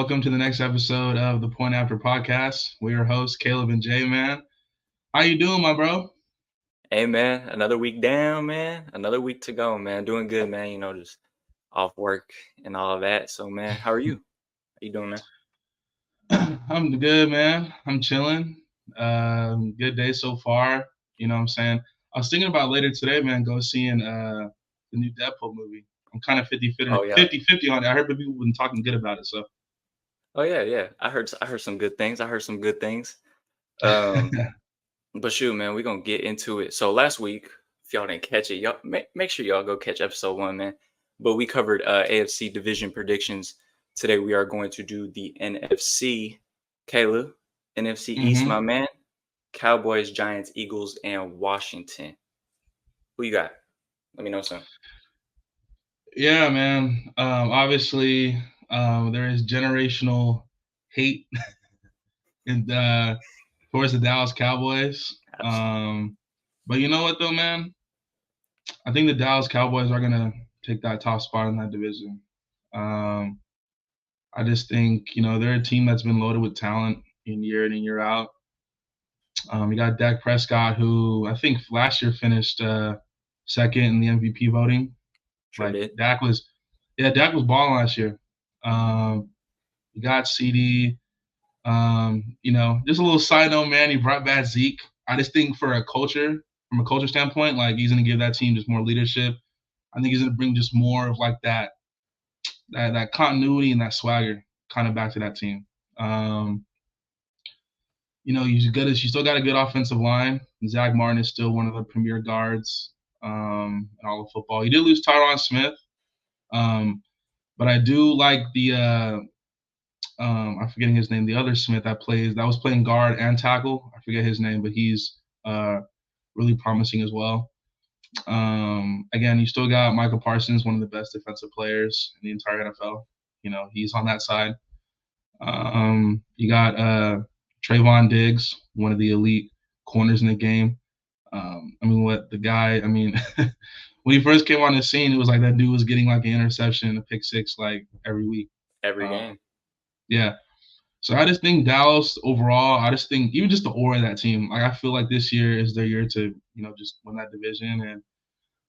Welcome to the next episode of the Point After Podcast. We're your hosts, Caleb and Jay, man. How you doing, my bro? Hey man, another week down, man. Another week to go, man. Doing good, man. Just off work and all of that. So, man, how are you? How you doing, man? I'm good, man. I'm chilling. Good day so far. You know what I'm saying? I was thinking about later today, man, go seeing the new Deadpool movie. I'm kind of 50-50, Oh yeah. 50-50 on it. I heard people have been talking good about it, so. Oh yeah. I heard some good things. I heard some good things. Um, but shoot, man, we're gonna get into it. So last week, if y'all didn't catch it, y'all make sure y'all go catch episode 1, man. But we covered AFC division predictions. Today we are going to do the NFC. Caleb, NFC East, hmm my man. Cowboys, Giants, Eagles, and Washington. Who you got? Let me know some. Yeah, man. Obviously, there is generational hate in towards the Dallas Cowboys. Absolutely. But you know what, though, man? I think the Dallas Cowboys are gonna take that top spot in that division. Um, I just think they're a team that's been loaded with talent in and year out. You got Dak Prescott, who I think last year finished second in the MVP voting. Sure Like did. Dak was balling last year. Um, you got CD. Just a little side note, man. He brought back Zeke. I just think from a culture standpoint, like he's gonna give that team just more leadership. I think he's gonna bring just more of like that continuity and that swagger kind of back to that team. Um, you still got a good offensive line. Zach Martin is still one of the premier guards in all of football. You did lose Tyron Smith, um, but I do like the I'm forgetting his name. The other Smith that was playing guard and tackle. I forget his name, but he's uh, really promising as well. Again, you still got Michael Parsons, one of the best defensive players in the entire NFL. He's on that side. You got Trayvon Diggs, one of the elite corners in the game. What the guy? When he first came on the scene, it was like that dude was getting like an interception, a pick six, like every week. Every Uh, game. yeah. So I just think Dallas overall. I just think even just the aura of that team. Like I feel like this year is their year to just win that division and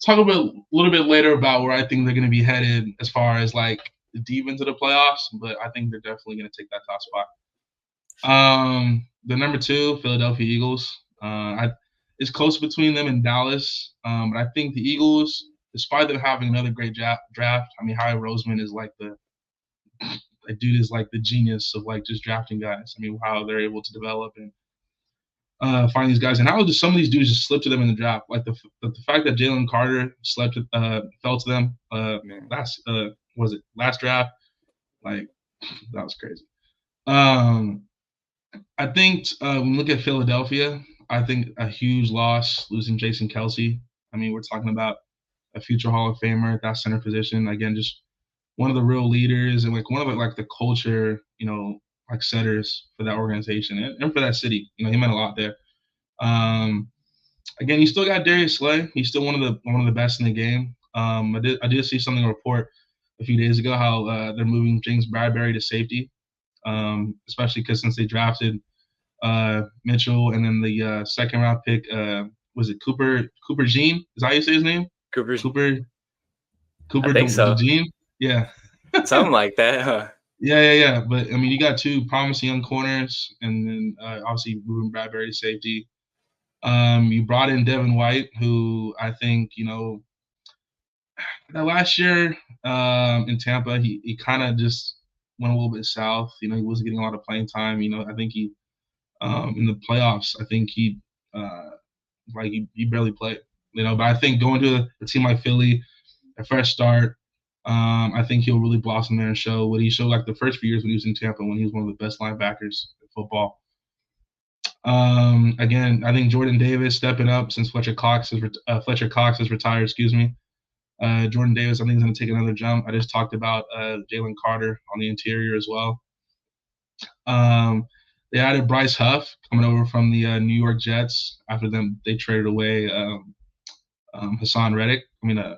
talk a little bit later about where I think they're going to be headed as far as like deep into the playoffs. But I think they're definitely going to take that top spot. The number two, Philadelphia Eagles. It's close between them and Dallas. But I think the Eagles, despite them having another great draft, Howie Roseman is like that dude is like the genius of like just drafting guys. How they're able to develop and find these guys, and how just some of these dudes just slip to them in the draft. Like the fact that Jalen Carter fell to them Man. last draft, like that was crazy. Um, I think when we look at Philadelphia, I think a huge loss losing Jason Kelsey. We're talking about a future Hall of Famer at that center position. Again, just one of the real leaders and like one of the culture, like setters for that organization and for that city. He meant a lot there. Um, Again, you still got Darius Slay. He's still one of the best in the game. I did see something report a few days ago how they're moving James Bradbury to safety, especially because since they drafted Mitchell and then the second round pick was it Cooper Jean? Is that how you say his name? Cooper's. Cooper I Cooper think so. Jean? Yeah. Something like that, huh? Yeah. But you got two promising young corners, and then obviously moving Bradbury to safety. You brought in Devin White, who I think that last year in Tampa, he kind of just went a little bit south. He wasn't getting a lot of playing time. I think he in the playoffs, I think he barely played. But I think going to a team like Philly, a fresh start. I think he'll really blossom there and show what he showed like the first few years when he was in Tampa, when he was one of the best linebackers in football. Again, I think Jordan Davis stepping up since Fletcher Cox has retired. Excuse me. Jordan Davis, I think, is going to take another jump. I just talked about Jalen Carter on the interior as well. They added Bryce Huff coming over from the New York Jets after they traded away Hassan Reddick. No,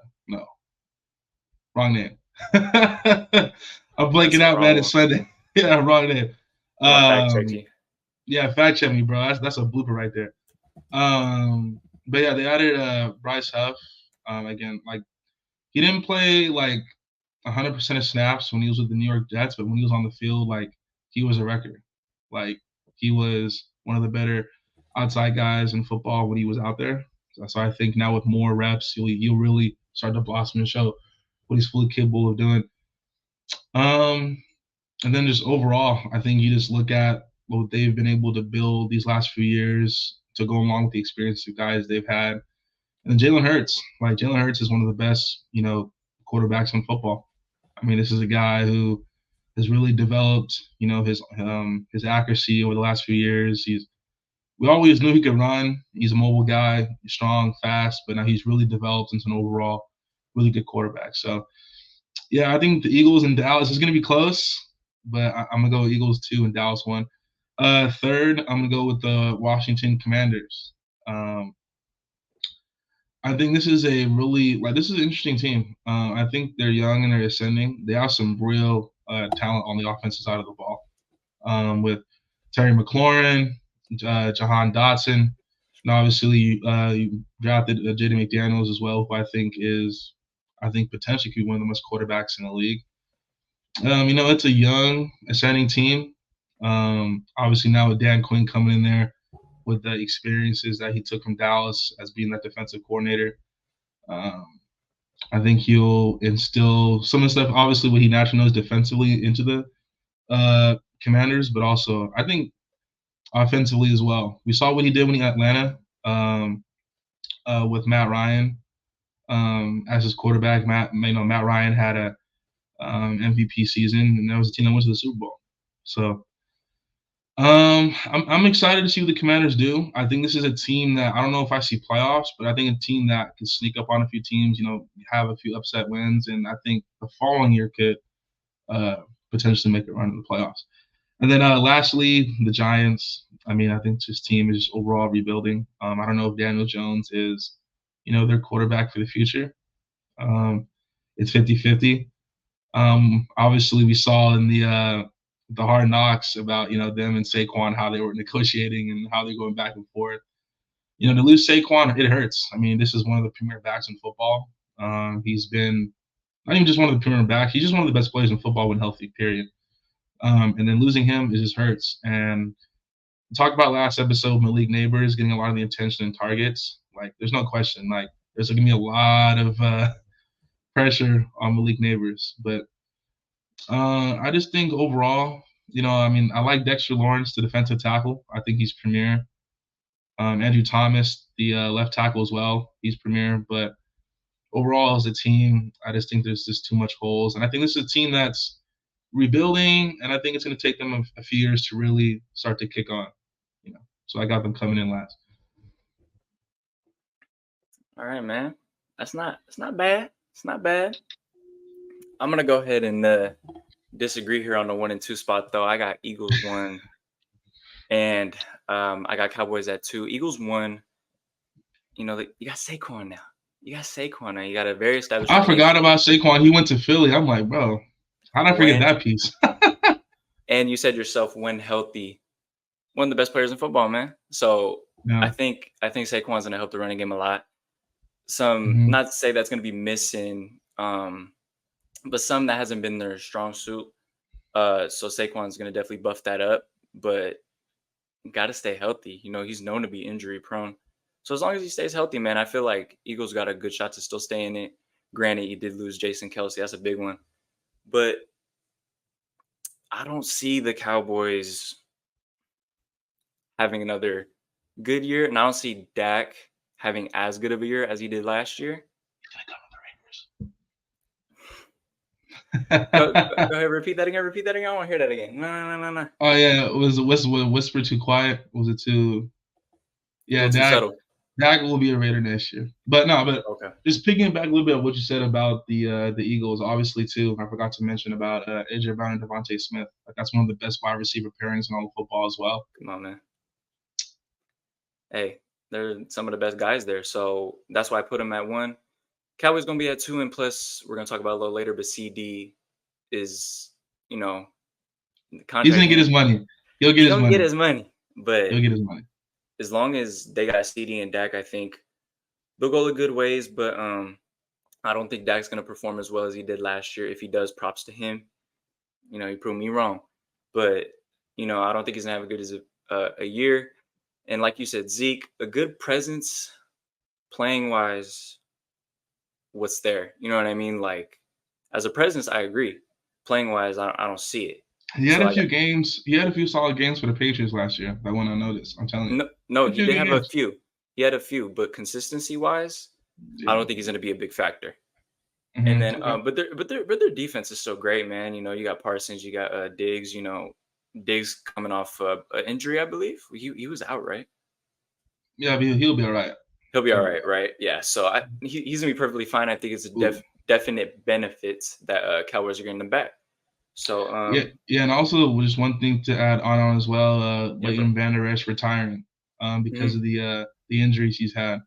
wrong name. I'm blanking That's the out, man. wrong It's one. Sunday. Yeah, wrong name. I'm gonna fact check you. Yeah, fact check me, bro. That's a blooper right there. But yeah, they added Bryce Huff. Again, like he didn't play like 100% of snaps when he was with the New York Jets, but when he was on the field, like he was a record. Like he was one of the better outside guys in football when he was out there. So I think now with more reps, he'll really start to blossom and show what he's fully capable of doing. Um, and then just overall, I think you just look at what they've been able to build these last few years to go along with the experience of guys they've had. And Jalen Hurts, like Jalen Hurts is one of the best, quarterbacks in football. I mean, this is a guy who has really developed, his accuracy over the last few years. We always knew he could run. He's a mobile guy, he's strong, fast, but now he's really developed into an overall really good quarterback. So yeah, I think the Eagles and Dallas is going to be close, but I'm gonna go with Eagles 2 and Dallas 1. Third, I'm gonna go with the Washington Commanders. Um, I think this is this is an interesting team. I think they're young and they're ascending. They have some real talent on the offensive side of the ball, with Terry McLaurin, Jahan Dotson, and obviously you drafted Jaden McDaniels as well, who I think potentially could be one of the best quarterbacks in the league. It's a young, ascending team. Obviously now with Dan Quinn coming in there with the experiences that he took from Dallas as being that defensive coordinator, um, I think he'll instill some of the stuff, obviously what he naturally knows defensively into the Commanders, but also I think offensively as well. We saw what he did when he had Atlanta, with Matt Ryan as his quarterback. Matt Ryan had a MVP season, and that was the team that went to the Super Bowl. So I'm excited to see what the Commanders do. I think this is a team that I don't know if I see playoffs, but I think a team that can sneak up on a few teams, have a few upset wins, and I think the following year could potentially make a run in the playoffs. And then lastly, the Giants. I mean, I think this team is just overall rebuilding. I don't know if Daniel Jones is, their quarterback for the future. It's 50-50. Obviously, we saw in the Hard Knocks about them and Saquon, how they were negotiating and how they're going back and forth. To lose Saquon, it hurts. I mean, this is one of the premier backs in football. He's been not even just one of the premier backs; he's just one of the best players in football when healthy. Period. And then losing him, it just hurts. And talk about last episode, Malik Neighbors getting a lot of the attention and targets. Like, there's no question. Like, there's going to be a lot of pressure on Malik Neighbors, but I just think overall, I mean, I like Dexter Lawrence, the defensive tackle. I think he's premier. Andrew Thomas, the left tackle as well. He's premier. But overall, as a team, I just think there's just too much holes. And I think this is a team that's rebuilding, and I think it's going to take them a few years to really start to kick on. So I got them coming in last. All right, man. It's not bad. It's not bad. I'm gonna go ahead and disagree here on the 1 and 2 spot, though. I got Eagles 1, and I got Cowboys at 2. Eagles 1. You got Saquon now. You got a very established. I forgot about Saquon. He went to Philly. I'm like, bro, how did I forget that piece? And you said yourself, when healthy, one of the best players in football, man. So yeah. I think Saquon's gonna help the running game a lot. Not to say that's gonna be missing, but some that hasn't been their strong suit. So Saquon's gonna definitely buff that up, but gotta stay healthy. He's known to be injury prone. So as long as he stays healthy, man, I feel like Eagles got a good shot to still stay in it. Granted, you did lose Jason Kelce. That's a big one. But I don't see the Cowboys having another good year. And I don't see Dak having as good of a year as he did last year. Go ahead, repeat that again. I want to hear that again. No. Oh, yeah. It was whisper too quiet? Was it too... Yeah, Dak will be a Raider next year. But okay. Just picking back a little bit of what you said about the Eagles, obviously, too, I forgot to mention about A.J. Brown and Devontae Smith. Like, that's one of the best wide receiver pairings in all of football as well. Come on, man. Hey, they're some of the best guys there. So that's why I put them at 1. Cowboys going to be at 2, and plus we're going to talk about it a little later, but CD is, He's contract gonna get year. his money. He'll get He his gonna get money. his money, but He'll get his money. as long as they got CD and Dak, I think they'll go the good ways. But I don't think Dak's gonna perform as well as he did last year. If he does, props to him. He proved me wrong. But I don't think he's gonna have a good as a year. And like you said, Zeke, a good presence, playing wise, what's there? You know what I mean? Like as a presence, I agree. Playing wise, I don't see it. He had So a I got few games. He had a few solid games for the Patriots last year that went unnoticed. I'm telling you, no, a he few did good have a games. few. He had a few, but consistency wise, I Yeah. don't think he's gonna be a big factor. And then, Okay. but their defense is so great, man. You got Parsons, you got Diggs. Diggs coming off an injury, I believe. He was out, right? Yeah, but he'll be all right. He'll be He'll all be all right, right? Yeah. So he's gonna be perfectly fine. I think it's a right. Ooh. definite benefits that Cowboys are getting them back. So Yeah, yeah, and also just one thing to add on as well, yeah, bro. Leighton Vander Esch retiring because Mhm. of the injuries he's had,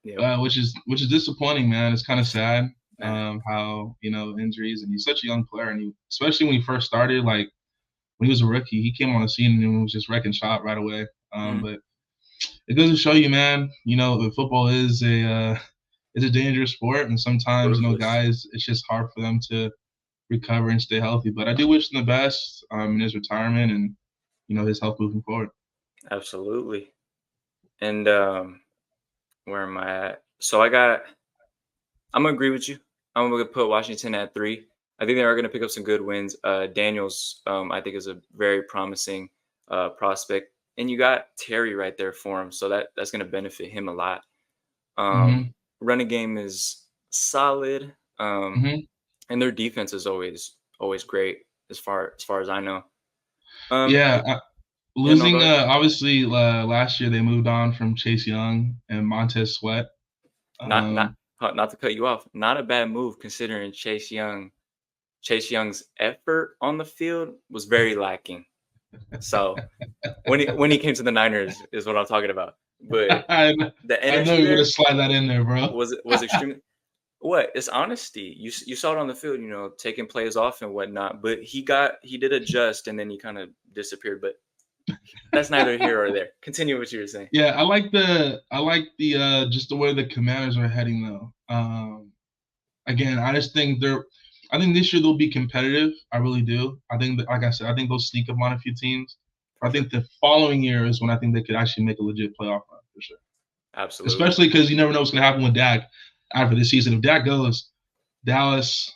Yep. which is disappointing, man. It's kind of sad Man. how injuries, and he's such a young player, and especially when he first started, like when he was a rookie, he came on the scene and was just wrecking shop right away. Mhm. But it goes to show you, man, football is a dangerous sport, and sometimes Ruthless. guys, it's just hard for them to recover and stay healthy. But I do wish him the best in his retirement and his health moving forward. Absolutely. And where am I at? So I'm gonna agree with you. I'm gonna put Washington at 3. I think they are gonna pick up some good wins. Daniels, I think, is a very promising prospect, and you got Terry right there for him, so that's gonna benefit him a lot. Hmm. Running game is solid, Hmm. and their defense is always great as far as I know. Yeah, Yeah, no, go losing ahead. obviously last year they moved on from Chase Young and Montez Sweat. Not not Um, not to cut you off. Not a bad move considering Chase Young's effort on the field was very lacking. So when he came to the Niners is what I'm talking about. But I the I know energy you're gonna there slide that in there, bro. was extremely. What? It's honesty. You saw it on the field, taking plays off and whatnot. But he did adjust and then he kind of disappeared. But that's neither here or there. Continue what you were saying. Yeah, I like the just the way the Commanders are heading though. Again, I think this year they'll be competitive. I really do. I think that, like I said, I think they'll sneak up on a few teams. For I sure. think the following year is when I think they could actually make a legit playoff run for sure. Absolutely. Especially because you never know what's going to happen with Dak after this season. If Dak goes, Dallas,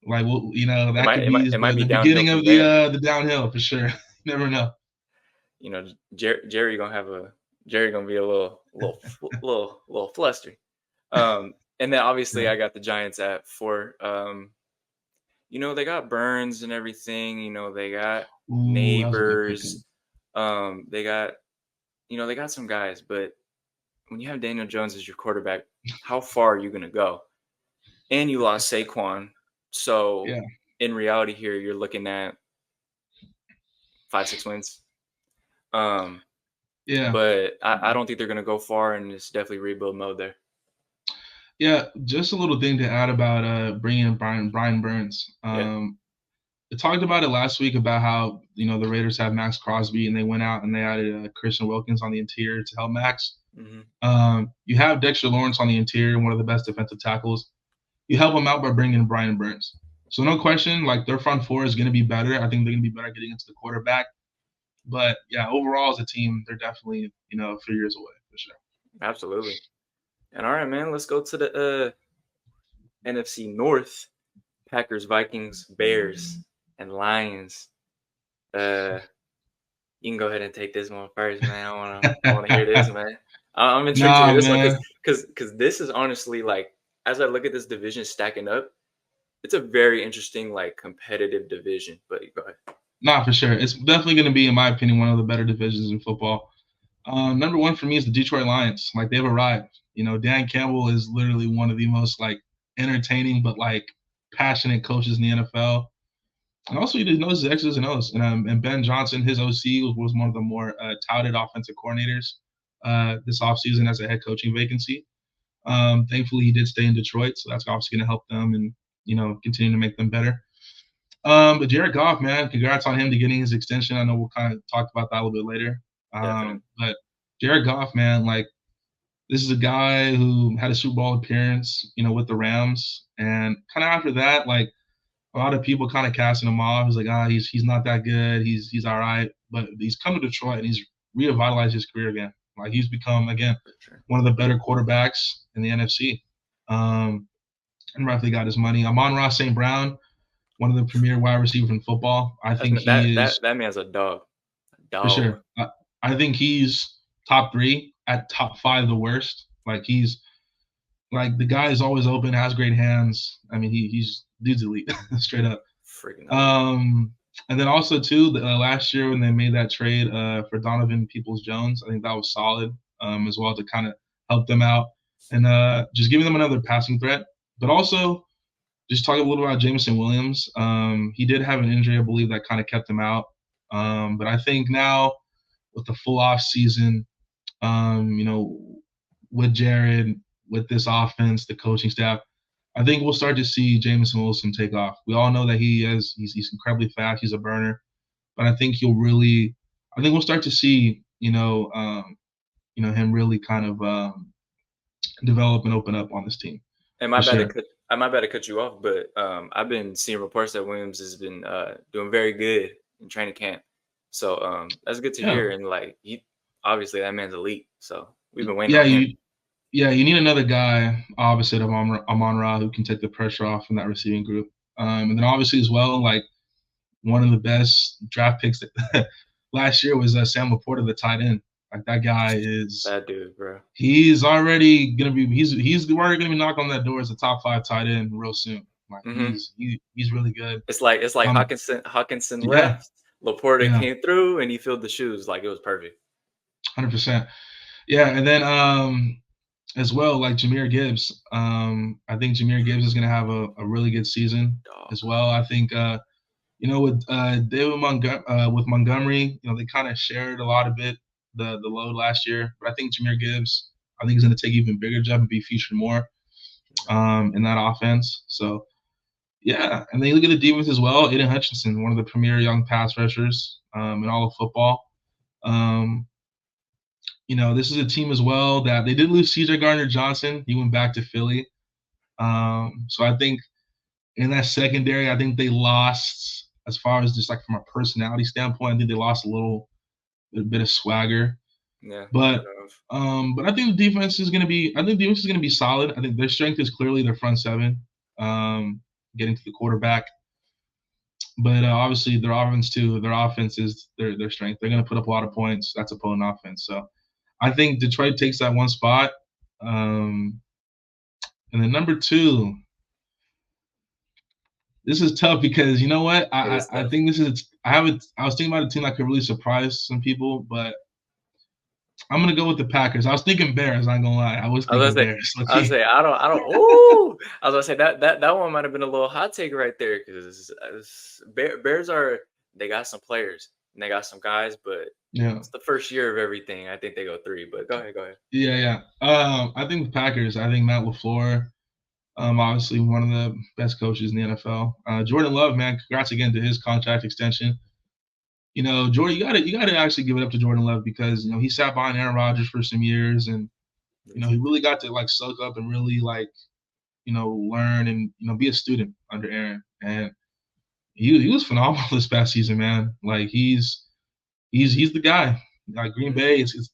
like well, It that might could it might be it might the, be the downhill beginning from of there. the downhill for sure. You never know. Jerry gonna be a little flustered. And then obviously Yeah. I got the Giants at 4. They got Burns and everything. They got Ooh, that was a good picking. Neighbors. They got some guys, but when you have Daniel Jones as your quarterback, how far are you gonna go? And you lost Saquon, so Yeah, in reality, here you're looking at 5, 6 wins. Um, yeah, but I don't think they're gonna go far, and it's definitely rebuild mode there. yeah. Just a little thing to add about bringing in Brian Burns. Yeah. I talked about it last week about how the Raiders have Max Crosby and they went out and they added Christian Wilkins on the interior to help Max. Hmm. You have Dexter Lawrence on the interior, one of the best defensive tackles. You help them out by bringing in Brian Burns. So no question, like their front four is going to be better. I think they're going to be better getting into the quarterback. But yeah, overall as a team, they're definitely a few years away for sure. Absolutely. And all right, man, let's go to the NFC North. Packers, Vikings, Bears, and Lions. Uh, you can go ahead and take this one first, man. I wanna hear this, man. I'm intrigued to hear Nah, this one because man. because because this is honestly like as I look at this division stacking up, it's a very interesting like competitive division. But go ahead. Nah, for sure. It's definitely going to be, in my opinion, one of the better divisions in football. Number one for me is the Detroit Lions. Like they've arrived. Dan Campbell is literally one of the most like entertaining but like passionate coaches in the NFL. And also he just knows his X's and O's. And Ben Johnson, his OC, was one of the more touted offensive coordinators this offseason as a head coaching vacancy. Thankfully, he did stay in Detroit, so that's obviously going to help them and continue to make them better. But Jared Goff, man, congrats on him to getting his extension. I know we'll kind of talk about that a little bit later. Definitely. But Jared Goff, man, like this is a guy who had a Super Bowl appearance, with the Rams, and kind of after that, like a lot of people kind of casting him off. He's like, he's not that good. He's all right, but he's come to Detroit and he's revitalized his career again. Like he's become again Sure. one of the better quarterbacks in the NFC. And roughly got his money. Amon-Ra St. Brown, one of the premier wide receivers in football. I think he is That man's a dog. for Dog. sure. I think he's top 3 at top 5 the worst. Like he's like the guy is always open, has great hands. I mean, he's dude's elite, straight up. Freaking And then also too, last year when they made that trade for Donovan Peoples-Jones, I think that was solid as well to kind of help them out and just giving them another passing threat. But also just talking a little about Jameson Williams. He did have an injury, I believe, that kind of kept him out. But I think now with the full off season, with Jared, with this offense, the coaching staff, I think we'll start to see Jameson Wilson take off. We all know that he's incredibly fast. He's a burner, but I think we'll start to see, him really kind of develop and open up on this team. And my bad to cut you off, but I've been seeing reports that Williams has been doing very good in training camp. So that's good to hear. And like obviously that man's elite. So we've been waiting on him. You need another guy opposite of Amon-Ra who can take the pressure off from that receiving group. And then obviously as well, like one of the best draft picks last year was Sam Laporta, the tight end. Like that guy is that dude, bro. He's already gonna be he's already gonna be knocking on that door as a top 5 tight end real soon. Like he's really good. It's like Hawkinson left, Laporta came through and he filled the shoes. Like it was perfect. 100%. Yeah, and then as well, like Jahmyr Gibbs. I think Jahmyr Gibbs is gonna have a really good season as well. I think with David with Montgomery, they kind of shared a lot of it. The load last year, but I think Jahmyr Gibbs, he's going to take even bigger job and be featured more in that offense. So, yeah. And then you look at the defense as well. Aiden Hutchinson, one of the premier young pass rushers in all of football. This is a team as well that they did lose C.J. Gardner-Johnson. He went back to Philly. So I think in that secondary, I think they lost as far as just like from a personality standpoint. I think they lost a bit of swagger. Yeah. But I think the defense is gonna be solid. I think their strength is clearly their front seven, getting to the quarterback. But obviously their offense too. Their offense is their strength. They're gonna put up a lot of points. That's opponent offense. So I think Detroit takes that one spot. And then number 2. This is tough because you know what? I think this is I was thinking about a team that could really surprise some people, but I'm gonna go with the Packers. I was thinking Bears, I'm not gonna lie. I was thinking Bears. I was gonna say that one might have been a little hot take right there because Bears they got some players and they got some guys, but it's the first year of everything. I think they go 3, but go ahead. Yeah. I think the Packers. I think Matt LaFleur. Obviously one of the best coaches in the NFL. Jordan Love, man, congrats again to his contract extension. Jordan, you gotta actually give it up to Jordan Love because he sat behind Aaron Rodgers for some years, and he really got to like soak up and really like learn and be a student under Aaron. And he was phenomenal this past season, man. Like he's the guy. Like Green Bay, it's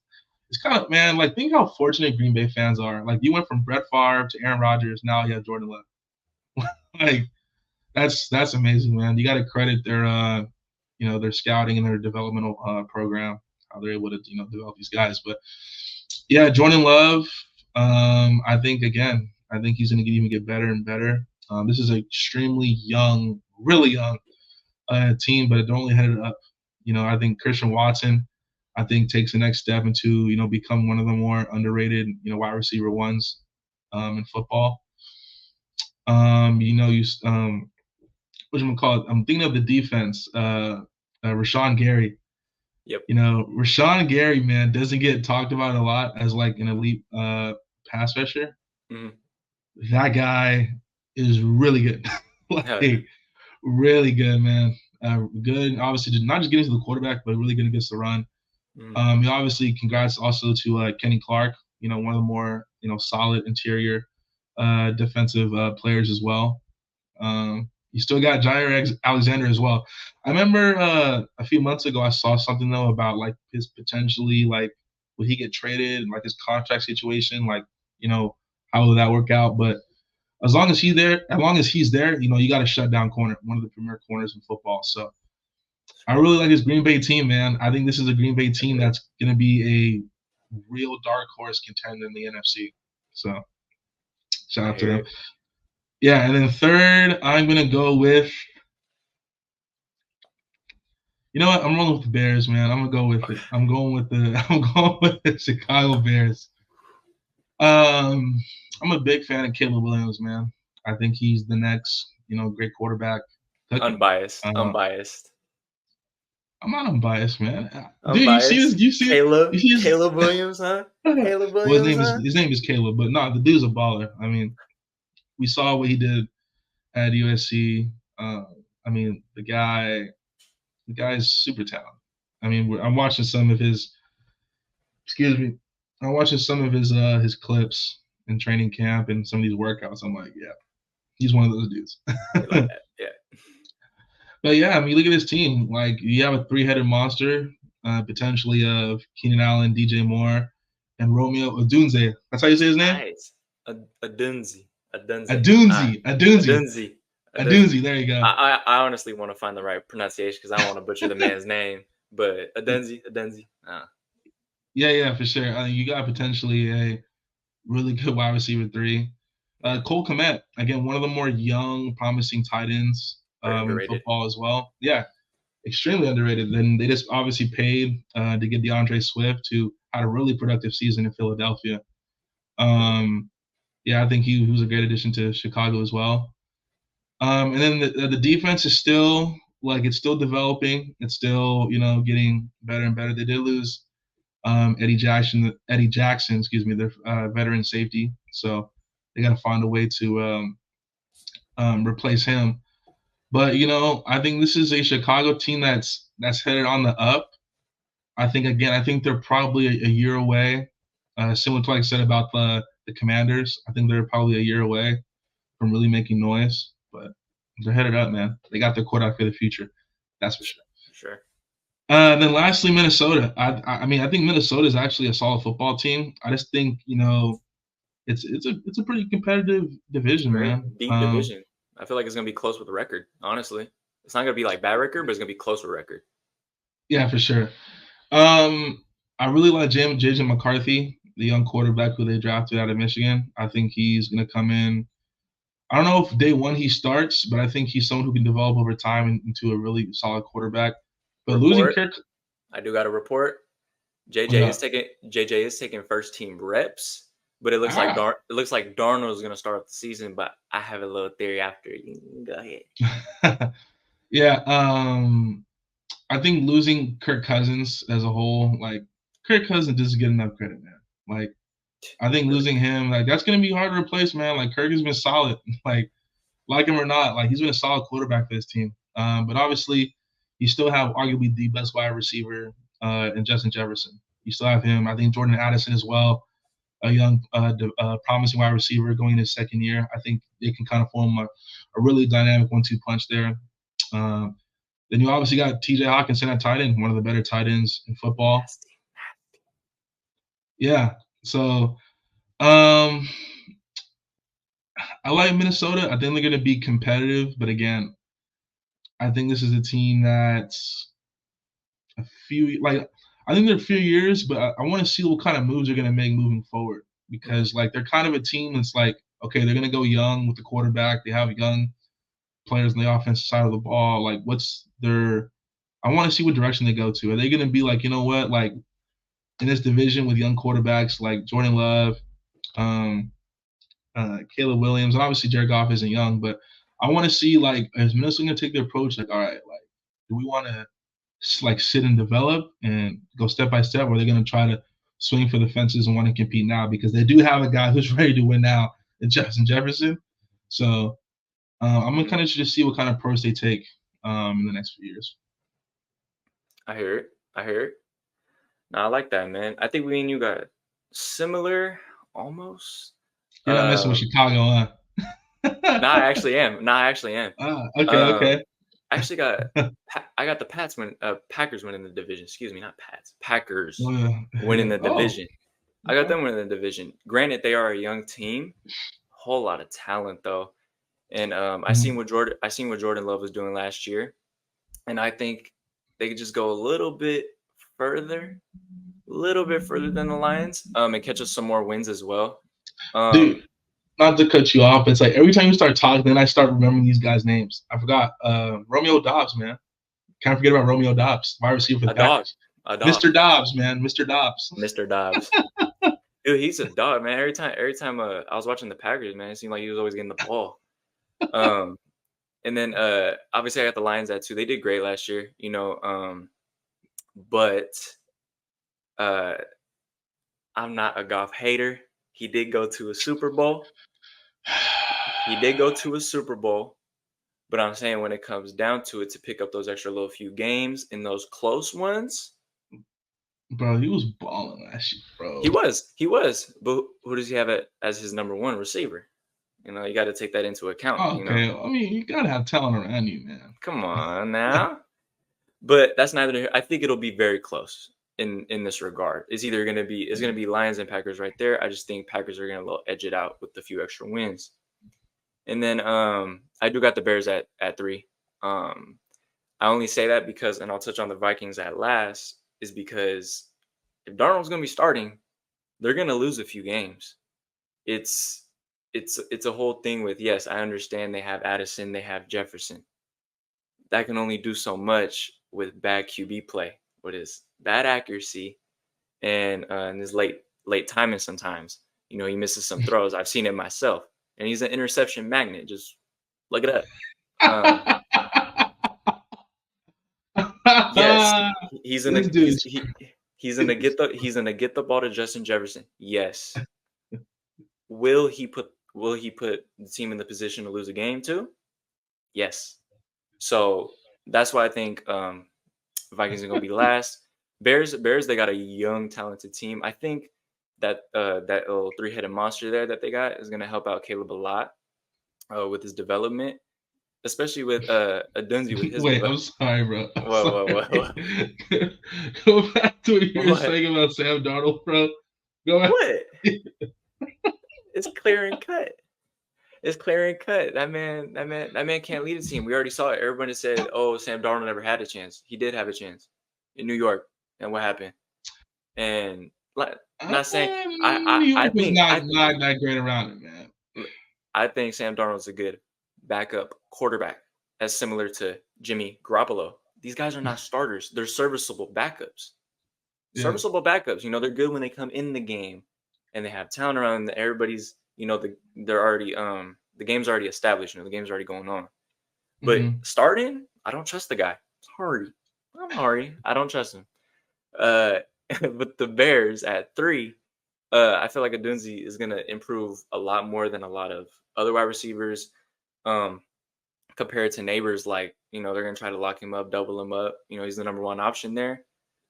kind of, man, like think how fortunate Green Bay fans are. Like you went from Brett Favre to Aaron Rodgers, now you have Jordan Love. Like that's amazing, man. You got to credit their their scouting and their developmental program, how they're able to develop these guys. But yeah, Jordan Love. I think he's going to even get better and better. This is an extremely young, really young team, but they're only headed up. I think Christian Watson, takes the next step into, become one of the more underrated, wide receiver ones in football. What you call it? I'm thinking of the defense. Rashawn Gary. Yep. Rashawn Gary, man, doesn't get talked about a lot as like an elite pass rusher. Mm-hmm. That guy is really good. Really good, man. Good. Obviously, not just getting to the quarterback, but really good against the run. Obviously, congrats also to Kenny Clark. One of the more solid interior defensive players as well. You still got Jair Alexander as well. I remember a few months ago I saw something though about like his potentially like would he get traded and like his contract situation, like how will that work out? But as long as he's there, you got to shut down corner, one of the premier corners in football. So I really like this Green Bay team, man. I think this is a Green Bay team that's going to be a real dark horse contender in the NFC. So shout out to them. Yeah, and then third, I'm gonna go with. You know what? I'm rolling with the Bears, man. I'm gonna go with it. I'm going with the Chicago Bears. I'm a big fan of Caleb Williams, man. I think he's the next, great quarterback. Unbiased. I'm not unbiased, man. Unbiased. Dude, you see Caleb Williams, huh? Caleb Williams. Well, his name is Caleb, but no, the dude's a baller. I mean, we saw what he did at USC. I mean, the guy's super talented. I mean, I'm watching some of his. Excuse me. I'm watching some of his clips in training camp and some of these workouts. I'm like, yeah, he's one of those dudes. Like that. Yeah. But yeah, I mean, look at this team. Like, you have a three-headed monster, potentially of Keenan Allen, DJ Moore, and Romeo Odunze. That's how you say his name? Nice. Odunze. Odunze. There you go. I honestly want to find the right pronunciation because I don't want to butcher the man's name. But Odunze. Yeah, for sure. You got potentially a really good wide receiver 3. Cole Kmet, again, one of the more young, promising tight ends in football as well. Yeah, extremely underrated. Then they just obviously paid to get DeAndre Swift, who had a really productive season in Philadelphia. Yeah, I think he was a great addition to Chicago as well. And then the defense is still it's still developing. It's still getting better and better. They did lose Eddie Jackson, their veteran safety. So they got to find a way to replace him. But I think this is a Chicago team that's headed on the up. I think they're probably a year away. Similar to what I said about the Commanders, I think they're probably a year away from really making noise. But they're headed up, man. They got their quarterback for the future. That's for sure. Sure. Then lastly, Minnesota. I mean, I think Minnesota is actually a solid football team. I just think it's a pretty competitive division, man. Deep division. I feel like it's gonna be close with the record. Honestly, it's not gonna be like bad record, but it's gonna be close with record. Yeah, for sure. I really like JJ McCarthy, the young quarterback who they drafted out of Michigan. I think he's gonna come in. I don't know if day one he starts, but I think he's someone who can develop over time into a really solid quarterback. But losing Kirk, I do got a report. JJ is taking first team reps, but it looks like Darnold is gonna start off the season. But I have a little theory after. You can go ahead. Yeah, I think losing Kirk Cousins as a whole, Kirk Cousins doesn't get enough credit, man. I think losing him, that's gonna be hard to replace, man. Kirk has been solid, like him or not, he's been a solid quarterback for this team. But obviously, you still have arguably the best wide receiver in Justin Jefferson. You still have him. I think Jordan Addison as well, a young, promising wide receiver going into his second year. I think they can kind of form a really dynamic 1-2 punch there. Then you obviously got T.J. Hawkinson at tight end, one of the better tight ends in football. Yeah. So, I like Minnesota. I think they're going to be competitive, but again, I think this is a team that's I think they're a few years, but I want to see what kind of moves they're going to make moving forward because they're kind of a team that's okay, they're going to go young with the quarterback. They have young players on the offensive side of the ball. I want to see what direction they go to. Are they going to be in this division with young quarterbacks like Jordan Love, Caleb Williams, and obviously Jared Goff isn't young, but I want to see is Minnesota going to take the approach all right, do we want to sit and develop and go step by step, or are they going to try to swing for the fences and want to compete now because they do have a guy who's ready to win now in Justin Jefferson. So I'm gonna kind of just see what kind of approach they take in the next few years. I hear it. I hear it. No, I like that, man. I think we and you got similar, almost. You're not messing with Chicago, No, I huh? actually am. No, I actually am. Okay, Um, okay. I actually got I got the Packers winning the division. Excuse me, not Pats. Packers winning the Oh, division. I got okay. them winning the division. Granted, they are a young team, whole lot of talent though. And Mhm. I seen what Jordan Love was doing last year, and I think they could just go further, a little bit further than the Lions, and catch us some more wins as well. Dude, Um, not to cut you off, it's like every time you start talking, then I start remembering these guys' names. I forgot. Romeo Dobbs, man. Can't forget about Romeo Dobbs, wide receiver for the a dog, Packers. a dog, Mr. Dobbs, man. Mr. Dobbs. Mr. Dobbs. Dude, he's a dog, man. Every time I was watching the Packers, man, it seemed like he was always getting the ball. Um, and then obviously I got the Lions at 2. They did great last year, but uh, I'm not a Goff hater. He did go to a Super Bowl. He did go to a Super Bowl, but I'm saying when it comes down to it, to pick up those extra little few games in those close ones, Bro, he was balling last year, bro. he was. But who does he have as his number one receiver? You got to take that into account. Oh, okay. I mean, you gotta have talent around you, man. Come on now. But that's neither here. I think it'll be very close in this regard. It's gonna be Lions and Packers right there. I just think Packers are gonna edge it out with a few extra wins. And then I do got the Bears at 3. I only say that because, and I'll touch on the Vikings at last, is because if Darnold's gonna be starting, they're gonna lose a few games. It's it's a whole thing with, yes, I understand they have Addison, they have Jefferson. That can only do so much with bad QB play, with his bad accuracy and his late timing sometimes. He misses some throws. I've seen it myself. And he's an interception magnet. Just look it up. Um, yes, he's gonna This dude is he's gonna get the ball to Justin Jefferson. Yes. Will he put the team in the position to lose a game too? Yes. So that's why I think Vikings are gonna be last. Bears, they got a young, talented team. I think that little three-headed monster there that they got is gonna help out Caleb a lot with his development, especially with a Dunzy with his Wait, development. I'm sorry, bro. I'm Whoa. sorry. Go back to what you were What? saying about Sam Darnold, bro. Go ahead. What? It's clear and cut. It's clear and cut. That man can't lead a team. We already saw it. Everybody said, "Oh, Sam Darnold never had a chance." He did have a chance in New York, and what happened? And like, not saying New I York was think not that great around him, man. I think Sam Darnold's a good backup quarterback, as similar to Jimmy Garoppolo. These guys are not starters; they're serviceable backups. Yeah. Serviceable backups. They're good when they come in the game, and they have talent around them. Everybody's, they're already the game's already established. The game's already going on. But Mm-hmm. starting, I don't trust the guy. Sorry, I'm sorry, I don't trust him. But the Bears at 3, I feel like Adunzi is gonna improve a lot more than a lot of other wide receivers. Um, Compared to neighbors, like they're gonna try to lock him up, double him up. He's the number one option there.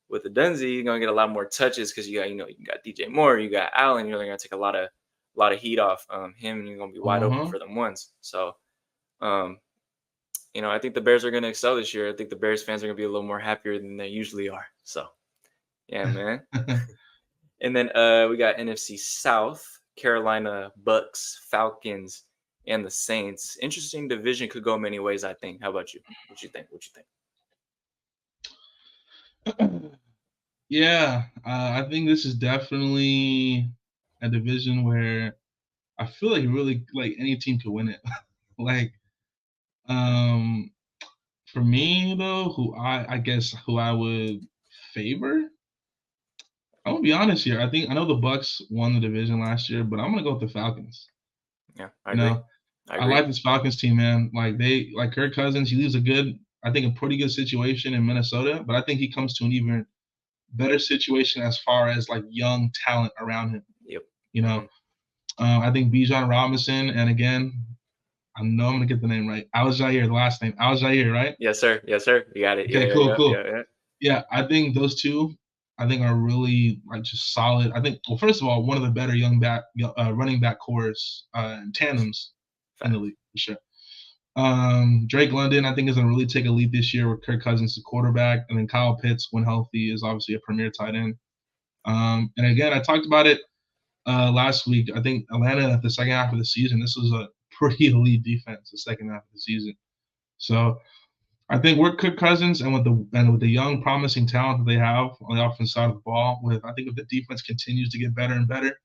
With the Dunzy, you're gonna get a lot more touches because you got DJ Moore, you got Allen. They're gonna take a lot of heat off him, and you're gonna be wide open Uh-huh. for them ones. So, um, I think the Bears are gonna excel this year. I think the Bears fans are gonna be a little more happier than they usually are. So, yeah, man. And then we got NFC South, Carolina Bucks, Falcons, and the Saints. Interesting division, could go many ways, I think. How about you? What you think? Yeah, I think this is definitely a division where I feel like really like any team could win it. Like, Mm, um, for me though, who I would favor. I'm gonna be honest here. I know the Bucks won the division last year, but I'm gonna go with the Falcons. yeah, I You agree. know, I I agree. like this Falcons team, man. Like Kirk Cousins, he leaves I think a pretty good situation in Minnesota, but I think he comes to an even better situation as far as like young talent around him. Yep. You know, Hmm. I think Bijan Robinson, and again, I know I'm gonna get the name right. Al Jair, the last name. Al Jair, right? Yes, sir. Yes, sir. You got it. Yeah, Okay, yeah, cool, yeah, cool. yeah, yeah. Yeah, I think those two, I think are really like just solid. I think, well, first of all, one of the better running back cores tandems in the Fact. league for sure. Drake London, I think, is gonna really take a leap this year with Kirk Cousins, the quarterback, and then Kyle Pitts, when healthy, is obviously a premier tight end. And again, I talked about it last week. I think Atlanta at the second half of the season, this was a pretty elite defense the second half of the season. So I think with Kirk Cousins and with the young promising talent that they have on the offensive side of the ball, I think if the defense continues to get better and better,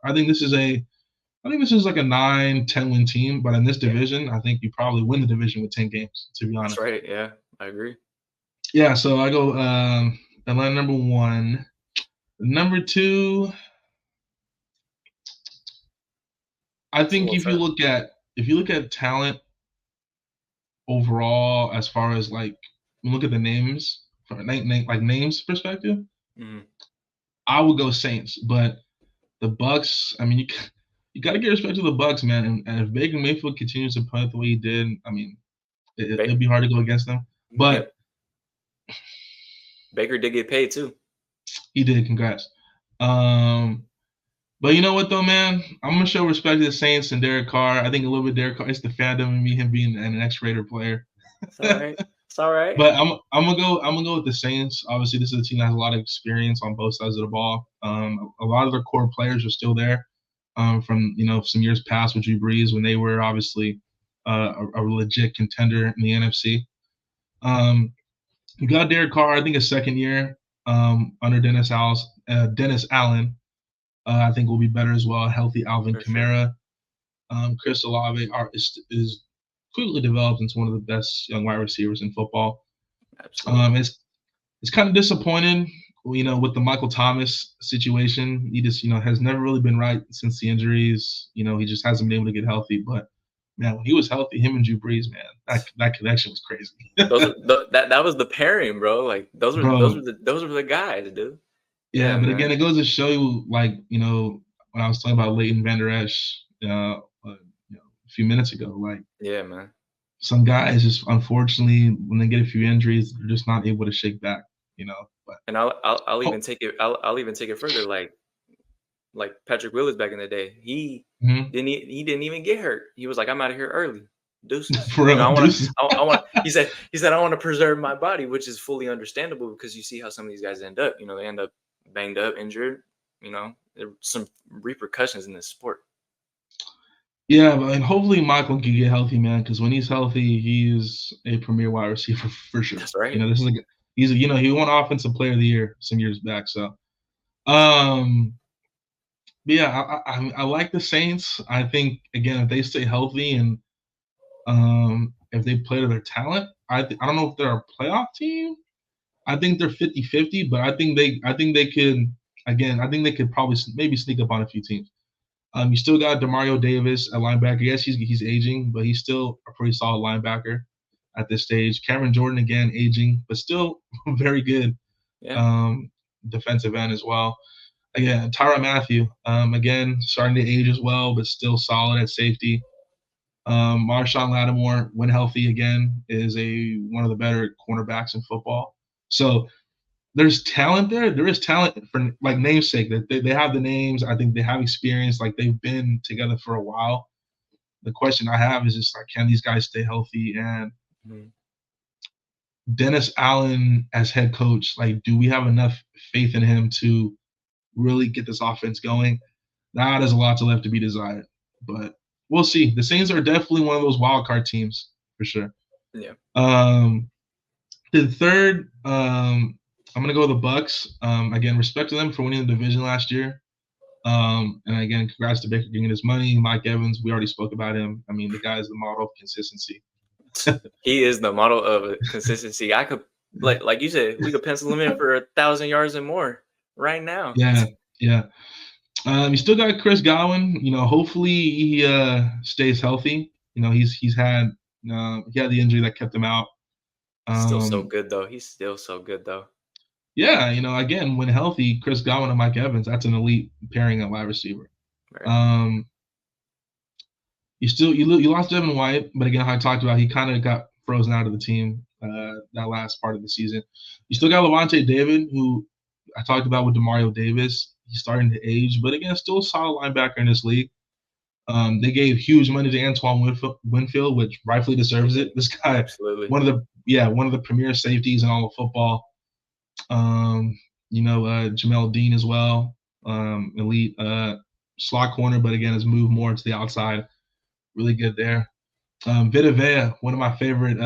I think this is like a 9-10 win team. But in this Yeah, division, I think you probably win the division with 10 games, to be that's honest. right. Yeah, I agree. Yeah, so I go Atlanta number one. Number two, I It's a think little tough. if you look at talent overall, as far as like look at the names from like names perspective, Mhm. I would go Saints. But the Bucks, I mean, you got to get respect to the Bucks, man. And if Baker Mayfield continues to play the way he did, I mean, Ba- it'd be hard to go against them. yeah, But Baker did get paid too. he did. Congrats. Um, but you know what though, man? I'm gonna show respect to the Saints and Derek Carr. I think a little bit Derek Carr. It's the fandom in me, him being an X-Raider player. It's all right. It's all right. But I'm gonna go with the Saints. Obviously, this is a team that has a lot of experience on both sides of the ball. A lot of their core players are still there from some years past with Drew Brees when they were obviously a legit contender in the NFC. Um, you got Derek Carr. I think his second year under Dennis Allen. I think will be better as well. Healthy Alvin For sure. Kamara, Chris Olave is quickly developed into one of the best young wide receivers in football. Absolutely. It's kind of disappointing, with the Michael Thomas situation. He just, has never really been right since the injuries. He just hasn't been able to get healthy. But man, when he was healthy, him and Drew Brees, man, that connection was crazy, That was the pairing, bro. Like bro. those were the guys, dude. Yeah, Yeah, but again, man. it goes to show you, like, when I was talking about Leighton Vander Esch, a few minutes ago, like Yeah, man. some guys just unfortunately when they get a few injuries, they're just not able to shake back. But And I'll oh, even take it. I'll even take it further. Like Patrick Willis back in the day. mhm. He didn't even get hurt. He was like, I'm out of here early. Deuces. For real, I wanna deuces. I want he said I want to preserve my body, which is fully understandable because you see how some of these guys end up. They end up banged up, injured. There are some repercussions in this sport. Yeah, but and hopefully Michael can get healthy, man. Because when he's healthy, he's a premier wide receiver for sure. That's right. This is he won Offensive Player of the Year some years back. So, um, but yeah, I like the Saints. I think again if they stay healthy and if they play to their talent, I don't know if they're a playoff team. I think they're 50-50, but I think they could probably maybe sneak up on a few teams. You still got Demario Davis at linebacker. Yes, he's aging, but he's still a pretty solid linebacker at this stage. Cameron Jordan again aging, but still very good Yeah. um, defensive end as well. Again, Tyrann Mathieu again starting to age as well, but still solid at safety. Marshawn Lattimore, when healthy again, is one of the better cornerbacks in football. So there's talent there. There is talent for like namesake that they have the names. I think they have experience. Like they've been together for a while. The question I have is just like, can these guys stay healthy? And Mhm. Dennis Allen as head coach, like, do we have enough faith in him to really get this offense going? That is a lot to left to be desired, but we'll see. The Saints are definitely one of those wild card teams for sure. Yeah. Um, the third, I'm gonna go with the Bucks. Again, respect to them for winning the division last year. And again, congrats to Baker getting his money. Mike Evans, we already spoke about him. I mean, the guy is the model of consistency. He is the model of consistency. I could like you said, we could pencil him in for 1,000 yards and more right now. Yeah, yeah. You still got Chris Godwin. Hopefully he stays healthy. He had the injury that kept him out. Still so Um, good though. He's still so good though. yeah, again, when healthy, Chris Godwin and Mike Evans, that's an elite pairing at wide receiver. Right. Um, you lost Devin White, but again, how I talked about, he kind of got frozen out of the team that last part of the season. You still got Levante David, who I talked about with Demario Davis. He's starting to age, but again, still a solid linebacker in this league. They gave huge money to Antoine Winfield, which rightfully deserves it. This guy, Absolutely. one of the premier safeties in all of football. Jamel Dean as well, elite slot corner, but again has moved more to the outside. Really good there. Vita Vea, one of my favorite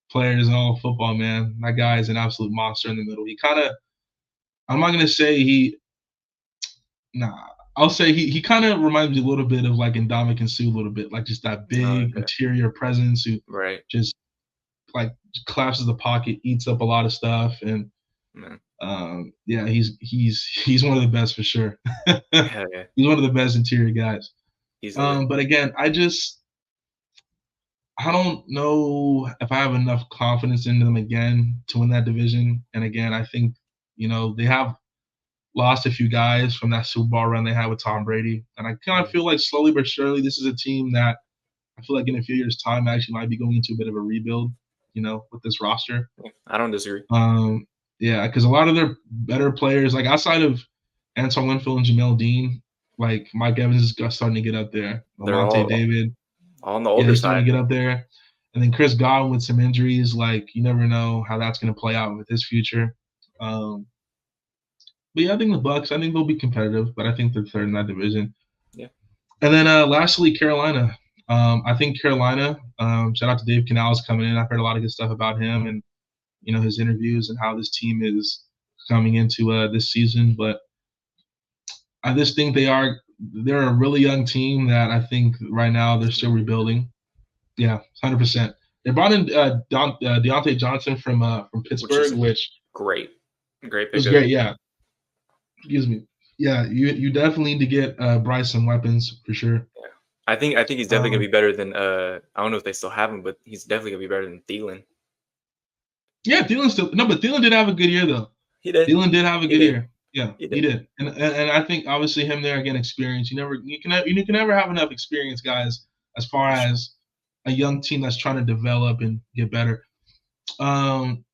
players in all of football, man. That guy is an absolute monster in the middle. He kind of, I'm not gonna say nah. I'll say he kind of reminds me a little bit of like Ndamukong Suh a little bit, like just that Oh, big okay. interior presence who Right. just like collapses the pocket, eats up a lot of stuff, and Man. yeah, he's one of the best for sure. Yeah, yeah. He's one of the best interior guys. Easily. But again, I don't know if I have enough confidence in them again to win that division. And again, I think they have lost a few guys from that Super Bowl run they had with Tom Brady, and I kind of Mhm. feel like slowly but surely this is a team that I feel like in a few years' time actually might be going into a bit of a rebuild. With this roster. Yeah, I don't disagree. Um, yeah, because a lot of their better players, like outside of Antoine Winfield and Jamel Dean, like Mike Evans is starting to get up there. They're Lavonte David, all on the yeah, older he's starting side. to get up there. And then Chris Godwin with some injuries, like you never know how that's going to play out with his future. Um, but yeah, I think the Bucks. I think they'll be competitive, but I think they're third in that division. Yeah. And then lastly, Carolina. I think Carolina. Shout out to Dave Canales coming in. I've heard a lot of good stuff about him and his interviews and how this team is coming into this season. But I just think they're a really young team that I think right now they're still rebuilding. Yeah, 100%. They brought in Deontay Johnson from Which is Pittsburgh, which great. Great was pickup. great. Yeah, excuse me. Yeah, you definitely need to get Bryce some weapons for sure. Yeah. I think he's definitely gonna Um, be better than I don't know if they still have him, but he's definitely gonna be better than Thielen. yeah, Thielen still no, but Thielen did have a good year though. He did. Dylan did have a He good did. year. Yeah, He he did. did, and I think obviously him there again, experience. You can never have enough experience, guys, as far That's true. as a young team that's trying to develop and get better.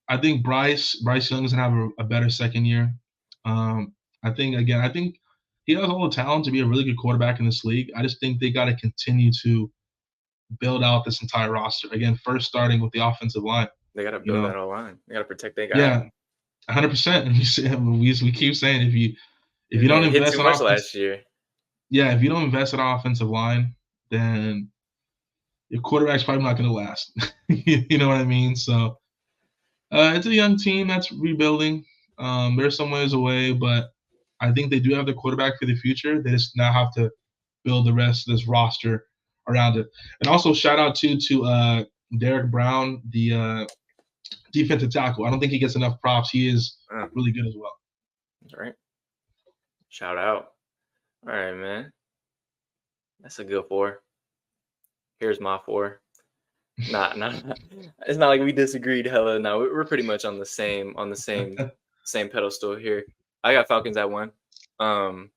I think Bryce Young is gonna have a better second year. Um, I think he has all the talent to be a really good quarterback in this league. I just think they got to continue to build out this entire roster again. First, starting with the offensive line. They gotta You build know, that whole line. They gotta protect their guy. yeah, 100%. And we keep saying if you And don't they hit too invest in much offense, last year. yeah, if you don't invest in offensive line, then your quarterback's probably not going to last. You know what I mean? So it's a young team that's rebuilding. They're some ways away, but I think they do have the quarterback for the future. They just now have to build the rest of this roster around it. And also shout out to Derek Brown, the defensive tackle. I don't think he gets enough props. He is Uh, really good as well. that's right. Shout out. All right, man. That's a good four. Here's my four. Nah. It's not like we disagreed. Hella, no. We're pretty much on the same pedestal here. I got Falcons at one. Um,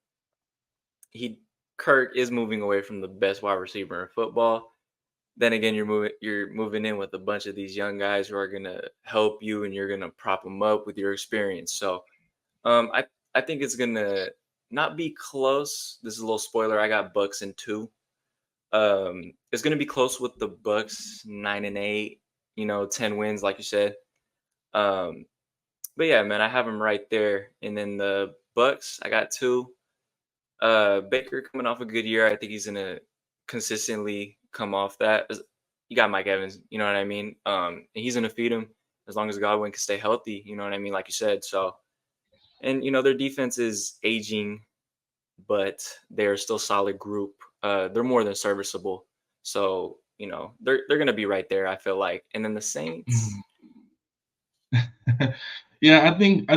he Kirk is moving away from the best wide receiver in football. Then again, you're moving in with a bunch of these young guys who are gonna help you, and you're gonna prop them up with your experience. So, I think it's gonna not be close. This is a little spoiler. I got Bucks in two. It's gonna be close with the Bucks 9-8. 10 wins, like you said. Um, but yeah, man, I have them right there. And then the Bucks, I got two. Baker coming off a good year. I think he's gonna consistently come off that. You got Mike Evans, you know what I mean? And he's gonna feed him as long as Godwin can stay healthy, you know what I mean? Like you said. So, and their defense is aging, but they're still solid group. They're more than serviceable. So, they're gonna be right there, I feel like. And then the Saints, Mhm. Yeah, I think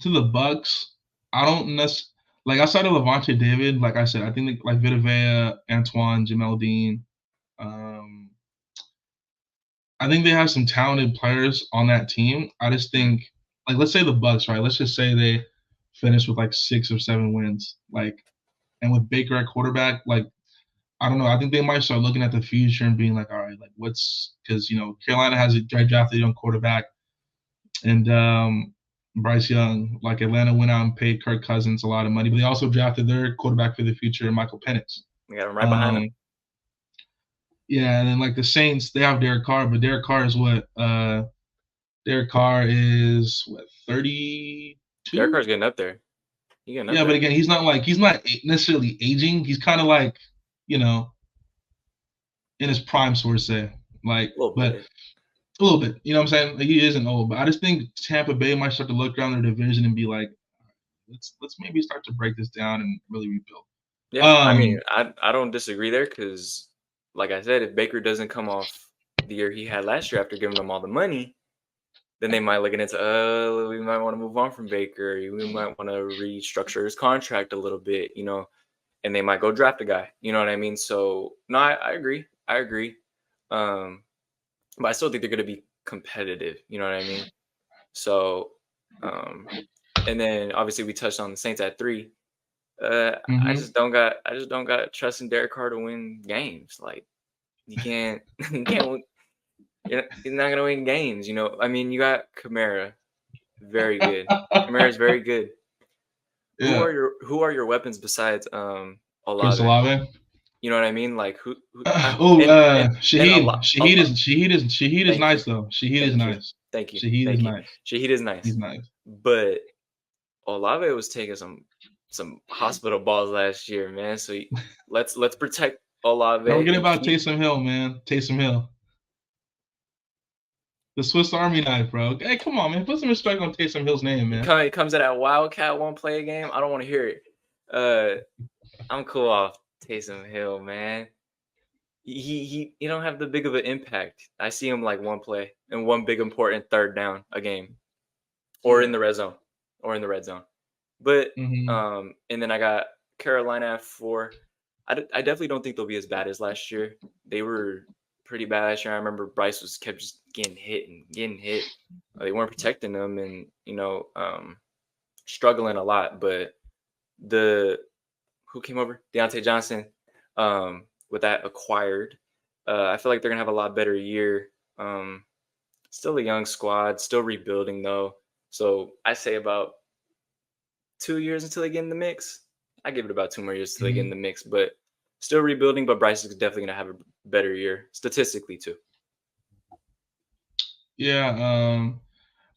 to the Bucks, I don't necessarily like outside of Levante David, like I said, I think like Vita Vea, Antoine, Jamel Dean, um, I think they have some talented players on that team. I just mm, think like let's say the Bucks, right? Let's just say they finish with like 6 or 7 wins, like and with Baker at quarterback, like I don't know. I think they might start looking at the future and being like, all right, like what's because Carolina has a drafted young quarterback and Bryce Young. Like Atlanta went out and paid Kirk Cousins a lot of money, but they also drafted their quarterback for the future, Michael Penix. We got him right behind him. Yeah, and then like the Saints, they have Derek Carr, but Derek Carr is what? Derek Carr is what 32. Derek Carr's getting up there. But again, he's not necessarily aging. He's kind of like in his prime, sort of say, like, a little bit. You know what I'm saying? Like, he isn't old, but I just think Tampa Bay might start to look around their division and be like, let's maybe start to break this down and really rebuild. Yeah, I mean, I don't disagree there because, like I said, if Baker doesn't come off the year he had last year after giving them all the money, then they might look into, we might want to move on from Baker. We might want to restructure his contract a little bit, and they might go draft a guy. You know what I mean? So, no, I agree. But I still think they're going to be competitive. You know what I mean? So, and then obviously we touched on the Saints at 3. I just don't got trust in Derek Carr to win games. Like you're not gonna win games. I mean, you got Kamara, very good. Kamara's very good. Yeah. Who are your weapons besides Olave? You know what I mean? Like who? Shaheed is nice though. Shaheed is nice. Thank you. Shaheed is nice. Shaheed is nice. He's nice. But Olave was taking some hospital balls last year, man. So let's protect Olave. Don't forget about Taysom Hill, man. Taysom Hill. The Swiss Army knife, bro. Hey, come on, man. Put some respect on Taysom Hill's name, man. He comes at that Wildcat won't play a game. I don't want to hear it. I'm cool off Taysom Hill, man. He don't have the big of an impact. I see him like one play and one big important third down a game, or in the red zone, But and then I got Carolina at 4. I definitely don't think they'll be as bad as last year. They were pretty bad last year. I remember Bryce kept just getting hit. They weren't protecting them and struggling a lot. But who came over? Deontay Johnson. With that acquired, I feel like they're gonna have a lot better year. Still a young squad, still rebuilding though. So I say about 2 years until they get in the mix. I give it about 2 more years until they get in the mix, but still rebuilding. But Bryce is definitely gonna have a better year statistically too. Yeah,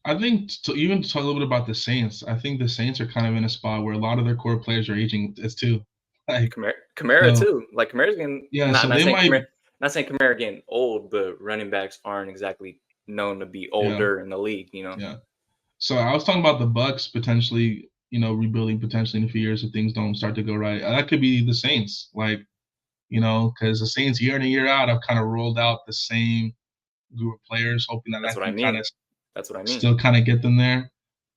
I think even to talk a little bit about the Saints, I think the Saints are kind of in a spot where a lot of their core players are aging as too. Like Kamara too. Like Kamara's getting not saying Kamara getting old, but running backs aren't exactly known to be older in the league, Yeah. So I was talking about the Bucks potentially, rebuilding potentially in a few years if things don't start to go right. That could be the Saints, like, because the Saints year in and year out have kind of rolled out the same group of players, hoping that's what I mean. Still kind of get them there.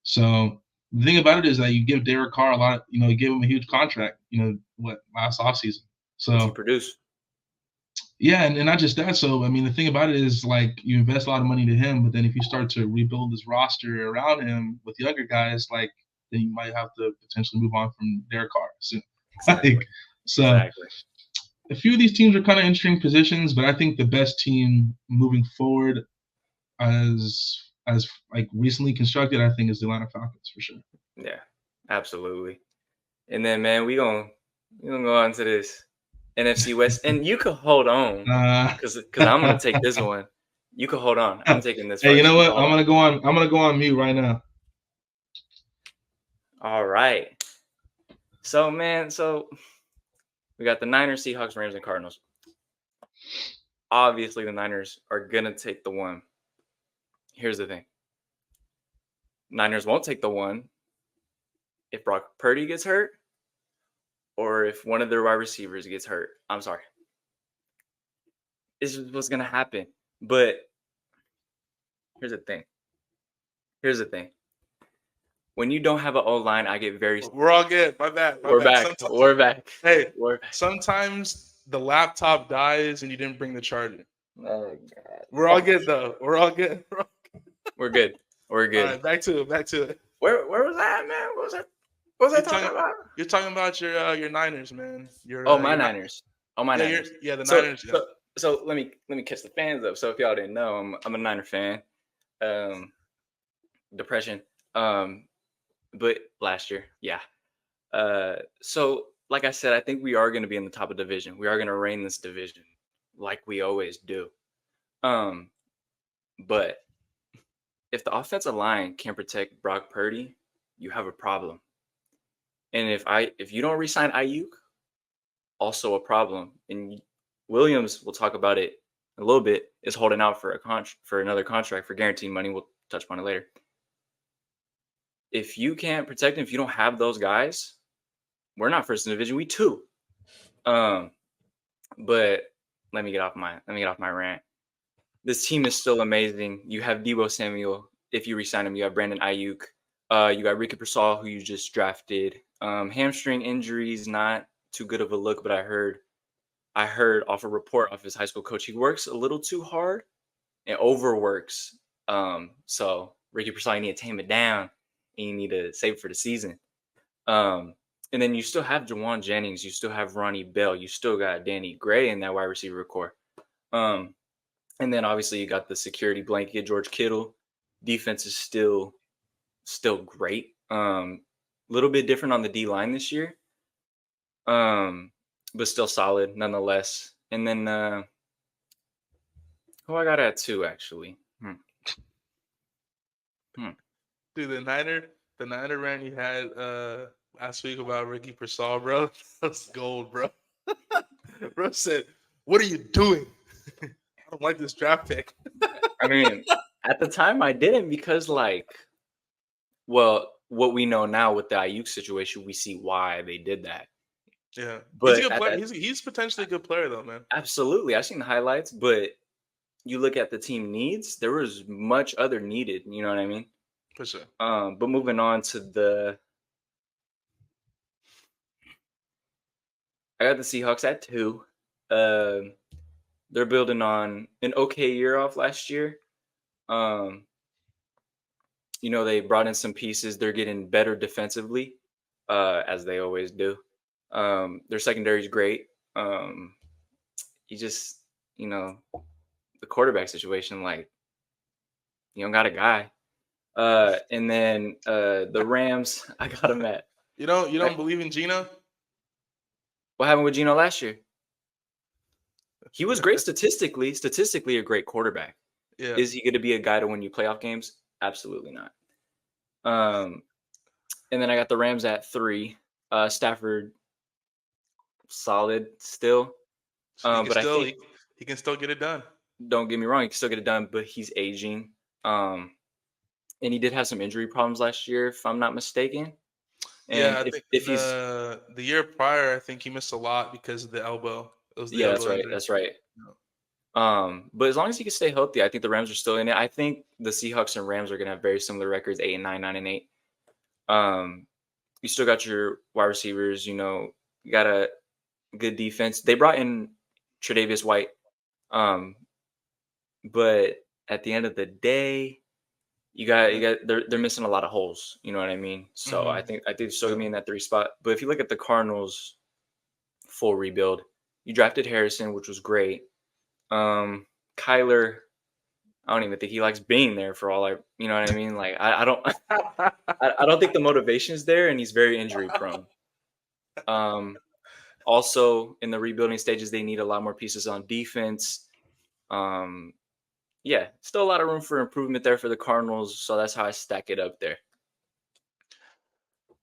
So the thing about it is that you give Derek Carr a lot, you give him a huge contract, last offseason. So he produced. Yeah, and not just that. So, I mean, the thing about it is, like, you invest a lot of money to him, but then if you start to rebuild this roster around him with younger guys, like, then you might have to potentially move on from Derek Carr soon. Exactly. Exactly. A few of these teams are kind of interesting positions, but I think the best team moving forward as like recently constructed, I think, is the Atlanta Falcons for sure. Yeah, absolutely. And then, man, we gonna go on to this NFC West, and you could hold on because I'm gonna take this one. You could hold on. I'm taking this. Hey, you know what? I'm gonna go on mute right now. All right. So, man, we got the Niners, Seahawks, Rams, and Cardinals. Obviously, the Niners are gonna take the 1. Here's the thing. Niners won't take the 1 if Brock Purdy gets hurt or if one of their wide receivers gets hurt. I'm sorry. This is what's going to happen. But here's the thing. When you don't have an O-line, I get very... We're all good. My bad. We're back. Hey, sometimes the laptop dies and you didn't bring the charger. Oh, God. We're all good, though. We're all good. We're good. All right, back to it. Where was that, man? What was I talking about? You're talking about your Niners, man. My Niners. Oh, my Yeah, Niners. the So, Niners. Yeah. so let me catch the fans up. So if y'all didn't know, I'm a Niner fan. Depression. But last year, yeah. So like I said, I think we are going to be in the top of division. We are going to reign this division like we always do. But if the offensive line can't protect Brock Purdy, you have a problem. And if you don't resign Ayuk, also a problem. And Williams, we'll talk about it in a little bit, is holding out for for another contract for guaranteed money. We'll touch upon it later. If you can't protect him, if you don't have those guys, we're not first in the division. We two. But let me get off my rant. This team is still amazing. You have Deebo Samuel. If you resign him, you have Brandon Ayuk. You got Ricky Pearsall, who you just drafted. Hamstring injuries, not too good of a look, but I heard off a report off his high school coach, he works a little too hard and overworks. So Ricky Pearsall, you need to tame it down and you need to save it for the season. And then you still have Jawan Jennings, you still have Ronnie Bell, you still got Danny Gray in that wide receiver core. And then obviously you got the security blanket, George Kittle. Defense is still great. Little bit different on the D line this year. But still solid nonetheless. And then who I got at 2 actually. Dude, the Niner rant you had last week about Ricky Pearsall, bro. That's gold, bro. Bro said, "What are you doing? I don't like this draft pick." I mean, at the time I didn't because what we know now with the Ayuk situation, we see why they did that. Yeah, But he's a good player. He's potentially a good player, though, man. Absolutely, I've seen the highlights, but you look at the team needs. There was much other needed. You know what I mean? For sure. But moving on to I got the Seahawks at 2. They're building on an okay year off last year. They brought in some pieces. They're getting better defensively, as they always do. Their secondary is great. You just, the quarterback situation, you don't got a guy. And then the Rams, I got them at. You don't believe in Geno? What happened with Geno last year? He was great statistically a great quarterback. Yeah. Is he going to be a guy to win you playoff games? Absolutely not. And then I got the Rams at 3. Stafford, solid still. But I think he can still get it done. Don't get me wrong, he can still get it done, but he's aging. And he did have some injury problems last year, if I'm not mistaken. And I think the year prior, I think he missed a lot because of the elbow. That's right. That's right. But as long as he can stay healthy, I think the Rams are still in it. I think the Seahawks and Rams are going to have very similar records, 8-9, 9-8. You still got your wide receivers. You got a good defense. They brought in Tre'Davious White, but at the end of the day, they're missing a lot of holes. You know what I mean? So I think they're still gonna be in that 3 spot. But if you look at the Cardinals, full rebuild. You drafted Harrison, which was great. Kyler, I don't even think he likes being there for all you know what I mean? I don't I don't think the motivation is there, and he's very injury prone. Also in the rebuilding stages, they need a lot more pieces on defense. Still a lot of room for improvement there for the Cardinals. So that's how I stack it up there.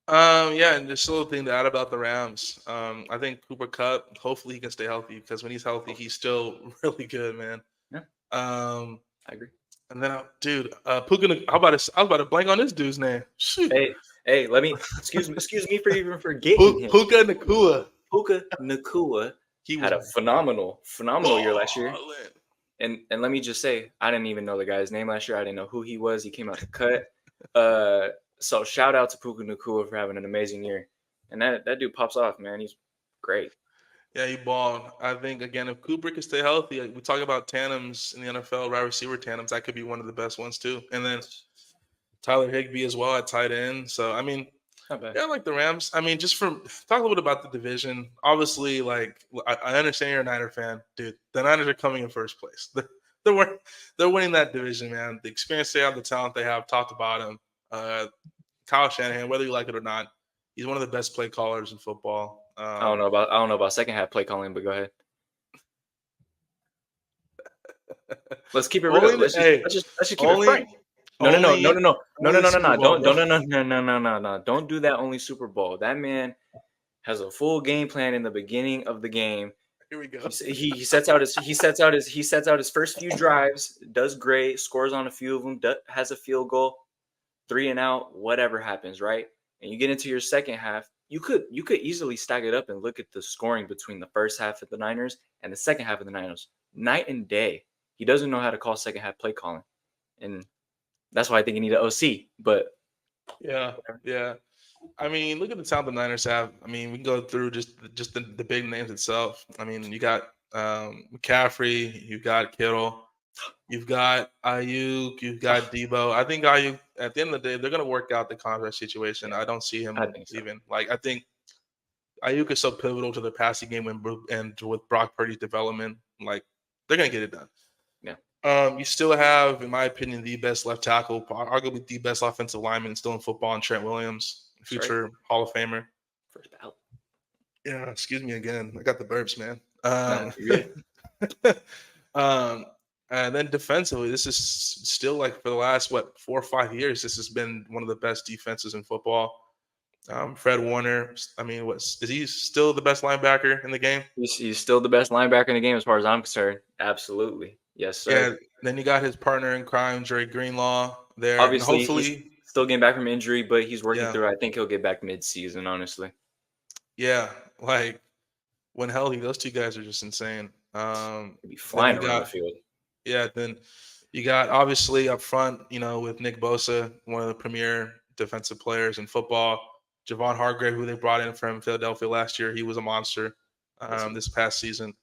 And just a little thing to add about the Rams. I think Cooper Kupp, hopefully he can stay healthy because when he's healthy, he's still really good, man. Yeah. I agree. And then, dude, Puka. I was about to blank on this dude's name. Shoot. Hey, let me excuse me for even forgetting him. Puka Nacua. Puka Nacua. He had a phenomenal year last year. And let me just say, I didn't even know the guy's name last year. I didn't know who he was. He came out the cut. So shout out to Puka Nacua for having an amazing year. And that dude pops off, man. He's great. Yeah, he balled. I think, again, if Cooper can stay healthy, we talk about tandems in the NFL, wide receiver tandems. That could be one of the best ones, too. And then Tyler Higbee as well at tight end. So, I mean, Not bad. Yeah, I like the Rams. I mean, just from talk a little bit about the division. Obviously, like I understand you're a Niner fan, dude. The Niners are coming in first place. They're winning that division, man. The experience they have, the talent they have, top to bottom. Kyle Shanahan, whether you like it or not, he's one of the best play callers in football. I don't know about second half play calling, but go ahead. Let's keep it real. Let's just keep it frank. No. Don't do that. Only Super Bowl. That man has a full game plan in the beginning of the game. Here we go. He sets out his first few drives, does great, scores on a few of them, has a field goal, 3 and out, whatever happens, right? And you get into your second half, you could easily stack it up and look at the scoring between the first half of the Niners and the second half of the Niners. Night and day. He doesn't know how to call second half play calling. And that's why I think you need an OC. But yeah. I mean, look at the talent the Niners have. I mean, we can go through just the big names itself. I mean, you got McCaffrey, you've got Kittle, you've got Ayuk, you've got Debo. I think Ayuk, at the end of the day, they're going to work out the contract situation. I don't see him leaving. Like, I think Ayuk is so pivotal to the passing game and with Brock Purdy's development. Like, they're going to get it done. Yeah. You still have, in my opinion, the best left tackle, arguably the best offensive lineman still in football, and Trent Williams, future Hall of Famer. First ballot. Yeah, excuse me again. I got the burps, man. And then defensively, this is still like for the last 4 or 5 years, this has been one of the best defenses in football. Fred Warner, I mean, is he still the best linebacker in the game? He's still the best linebacker in the game as far as I'm concerned. Absolutely. Yes, sir. Yeah, then you got his partner in crime, Dre Greenlaw, there. Obviously, and hopefully, he's still getting back from injury, but he's working through. I think he'll get back mid-season, honestly. Yeah, like when healthy, those two guys are just insane. He'll be flying around the field. Yeah, then you got obviously up front, with Nick Bosa, one of the premier defensive players in football. Javon Hargrave, who they brought in from Philadelphia last year, he was a monster this past season.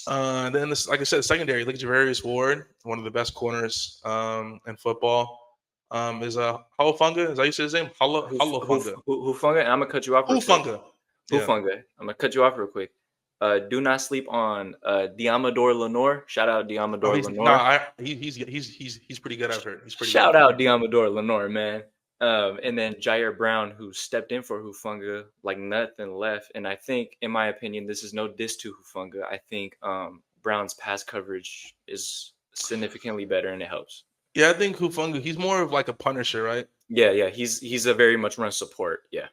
Then, like I said, secondary, look at Javarius Ward, one of the best corners in football. Is Hufanga? Is that you say his name? Hufanga. Hufanga. I'm gonna cut you off. Hufanga. Hufanga. I'm gonna cut you off real quick. Do not sleep on Diamador Lenore. Shout out Diamador Lenore. No, he's pretty good. I've heard. He's pretty. Shout out Diamador Lenore, man. And then Jair Brown, who stepped in for Hufanga like nothing left. And I think, in my opinion, this is no diss to Hufanga. I think Brown's pass coverage is significantly better, and it helps. Yeah, I think Hufanga, he's more of like a punisher, right? Yeah. He's a very much run support. Yeah.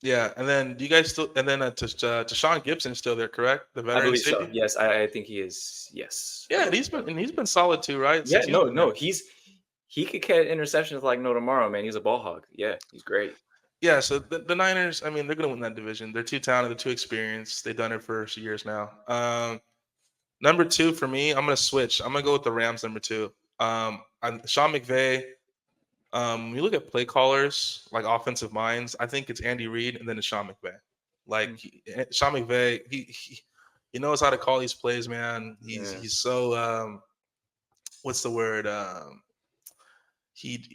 Yeah, and then do you guys still? And then Tashawn Gibson is still there, correct? The veteran. I believe so. Yes, I think he is. Yes. Yeah, and he's been solid too, right? Yeah. No. He could catch interceptions like no tomorrow, man. He's a ball hog. Yeah, he's great. Yeah, so the Niners, I mean, they're going to win that division. They're too talented, they're too experienced. They've done it for years now. Number 2 for me, I'm going to switch. I'm going to go with the Rams, number 2. Sean McVay, when you look at play callers, like offensive minds, I think it's Andy Reid and then it's Sean McVay. Like, Sean McVay, he knows how to call these plays, man. He's so, what's the word? I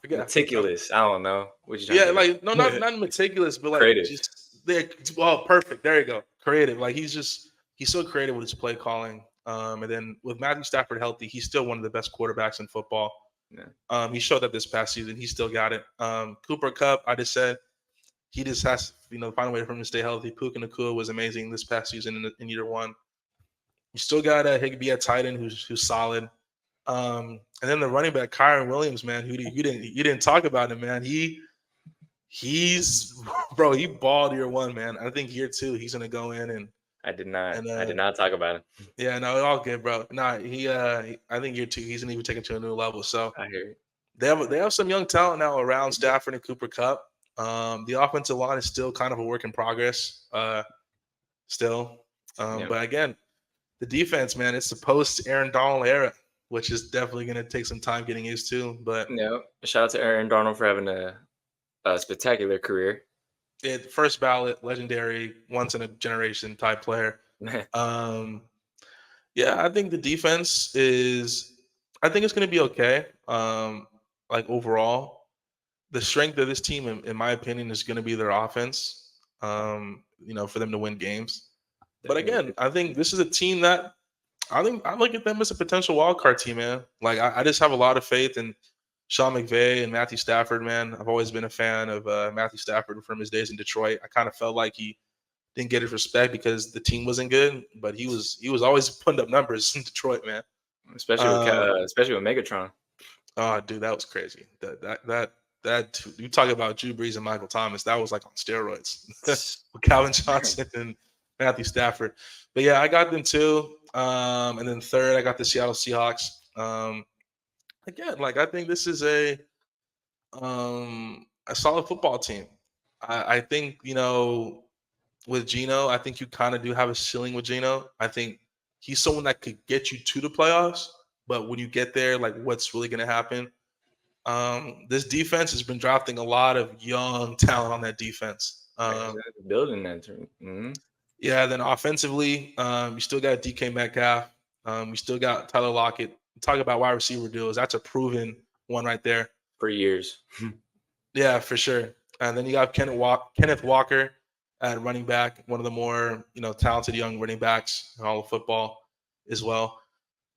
forget. Meticulous. I don't know. Not meticulous, but like creative. Perfect. There you go. Creative. Like he's so creative with his play calling. And then with Matthew Stafford healthy, he's still one of the best quarterbacks in football. Yeah. He showed that this past season. He still got it. Cooper Kupp, I just said he just has to find a way for him to stay healthy. Puka Nacua was amazing this past season in year 1. You still got Higbee at tight end who's solid. And then the running back Kyron Williams, man, who you didn't talk about him, man. He's he balled year 1, man. I think year 2 he's gonna go in and I did not talk about him. Yeah, no, it's all good, bro. No, I think year 2 he's gonna even take it to a new level. So I hear you. They have some young talent now around Stafford and Cooper Kupp. The offensive line is still kind of a work in progress. But again, the defense, man, it's the post Aaron Donald era, which is definitely going to take some time getting used to. But shout out to Aaron Donald for having a spectacular career. First ballot, legendary, once in a generation type player. I think the defense I think it's going to be okay. Like overall, the strength of this team, in my opinion, is going to be their offense. For them to win games. But again, I think this is a team that I look at them as a potential wild card team, man. Like I just have a lot of faith in Sean McVay and Matthew Stafford, man. I've always been a fan of Matthew Stafford from his days in Detroit. I kind of felt like he didn't get his respect because the team wasn't good, but he was always putting up numbers in Detroit, man. especially with Megatron. Oh, dude, that was crazy. That you talk about Drew Brees and Michael Thomas. That was like on steroids with Calvin Johnson and Matthew Stafford. But yeah, I got them too. And then third, I got the Seattle Seahawks. Again, like I think this is a solid football team. I think with Geno, I think you kind of do have a ceiling with Geno. I think he's someone that could get you to the playoffs, but when you get there, like what's really going to happen? This defense has been drafting a lot of young talent on that defense. Building that team. Mm-hmm. Yeah, then offensively, you still got DK Metcalf. You still got Tyler Lockett. Talk about wide receiver deals. That's a proven one right there. For years. Yeah, for sure. And then you got Kenneth Walker at running back, one of the more talented young running backs in all of football as well.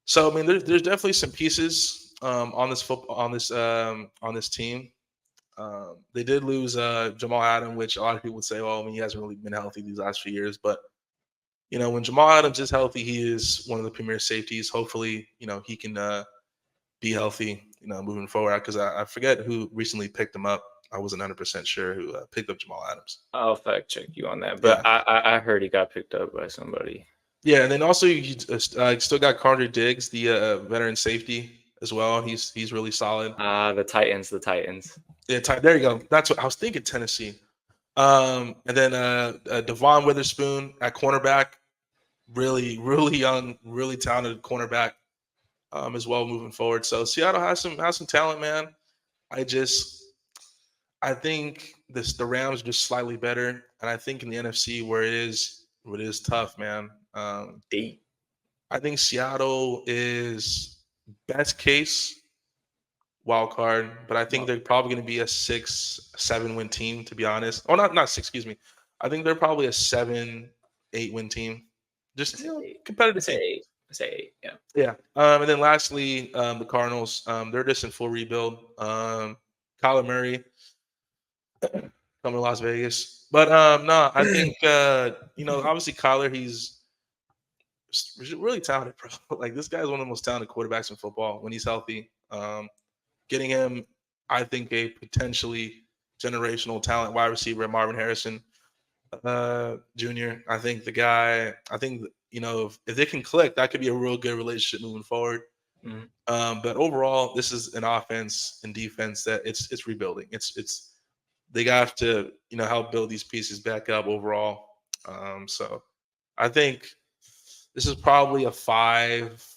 So I mean, there's definitely some pieces on this team. They did lose Jamal Adams, which a lot of people would say, well, I mean, he hasn't really been healthy these last few years. But, when Jamal Adams is healthy, he is one of the premier safeties. Hopefully, he can be healthy, moving forward. Because I forget who recently picked him up. I wasn't 100% sure who picked up Jamal Adams. I'll fact check you on that. But yeah. I heard he got picked up by somebody. Yeah, and then also you still got Carter Diggs, the veteran safety as well. He's really solid. The Titans. Yeah, there you go. That's what I was thinking. Tennessee, and then Devon Witherspoon at cornerback, really, really young, really talented cornerback, as well moving forward. So Seattle has some talent, man. I think the Rams are just slightly better, and I think in the NFC where it is tough, man. I think Seattle is best case wild card, but I think they're probably going to be a 6-7 win team, to be honest. Oh, not 6, excuse me. I think they're probably a 7-8 win team. Just competitive team. Say 8, yeah. Yeah. And then lastly, the Cardinals. They're just in full rebuild. Kyler Murray coming to Las Vegas. But no, I think obviously Kyler, he's really talented, bro. Like this guy's one of the most talented quarterbacks in football when he's healthy. Getting him, I think, a potentially generational talent wide receiver, Marvin Harrison Jr. I think if they can click, that could be a real good relationship moving forward. Mm-hmm. But overall, this is an offense and defense that it's rebuilding. They have to help build these pieces back up overall. So I think this is probably a 5,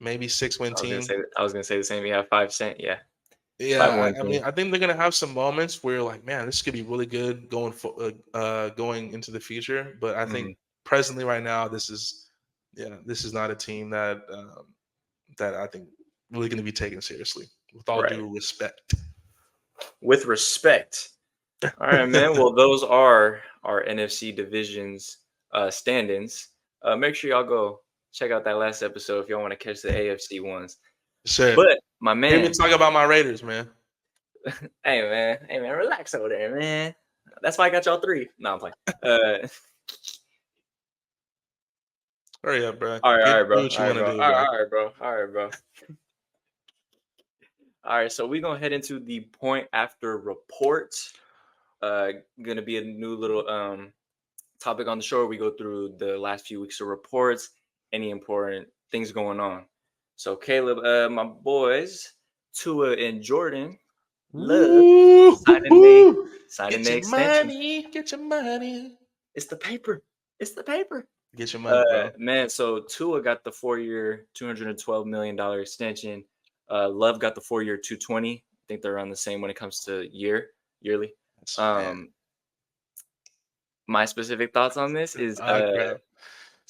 maybe 6 win team. I was gonna say the same. You have 5 cent, yeah. Yeah, I mean, I think they're gonna have some moments where you're like, man, this could be really good going into the future. But I think presently, right now, this is not a team that I think really going to be taken seriously. With all due respect. With respect. All right, man. Well, those are our NFC divisions standings. Make sure y'all go check out that last episode if y'all want to catch the AFC ones. Sure. But my man, let me talk about my Raiders, man. Hey man, relax over there, man. That's why I got y'all 3. No, I'm playing. Hurry up, bro. All right, bro. All right, bro. All right, so we're gonna head into the point after report. Gonna be a new little topic on the show where we go through the last few weeks of reports, any important things going on. So Caleb, my boys, Tua and Jordan, love signing the extension. Get your money. It's the paper. Get your money, bro. Man, so Tua got the 4-year, $212 million extension. Love got the 4-year, $220. I think they're around the same when it comes to yearly. My specific thoughts on this is it's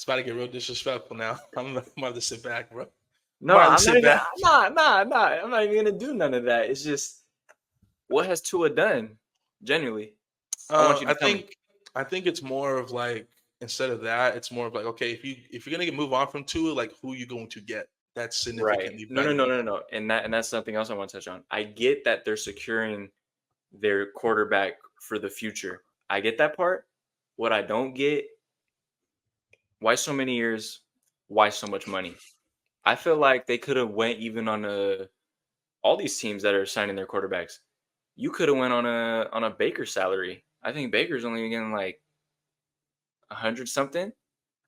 about to get real disrespectful now. I'm about to sit back, bro. No, I'm not even gonna do none of that. It's just what has Tua done? Genuinely, I want you to tell me. I think it's more of like instead of that, it's more of like okay, if you're gonna move on from Tua, like who are you going to get that's Right. significantly No, no, better no, than no, him? no. And that's something else I want to touch on. I get that they're securing their quarterback for the future. I get that part. What I don't get, why so many years? Why so much money? I feel like they could have went even on a all these teams that are signing their quarterbacks. You could have went on a Baker salary. I think Baker's only getting like 100 something,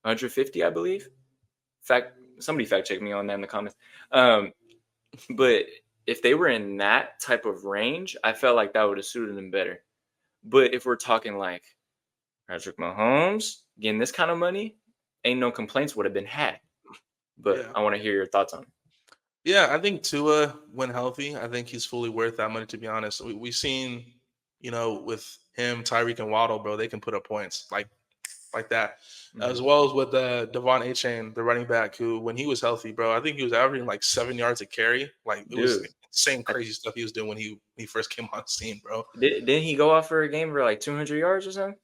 150, I believe. Fact, somebody fact check me on that in the comments. Um, but if they were in that type of range, I felt like that would have suited them better. But if we're talking like Patrick Mahomes getting this kind of money, ain't no complaints would have been had. But Yeah. I want to hear your thoughts on it. Yeah, I think Tua, when healthy, I think he's fully worth that money. To be honest, we've seen, with him, Tyreek, and Waddle, bro, they can put up points like that, as Mhm. well as with Devon Achane, the running back, who when he was healthy, bro, I think he was averaging like 7 yards a carry. Like it was Dude, insane, I, crazy stuff he was doing when he first came on the scene, bro. didn't he go off for a game for like 200 yards or something?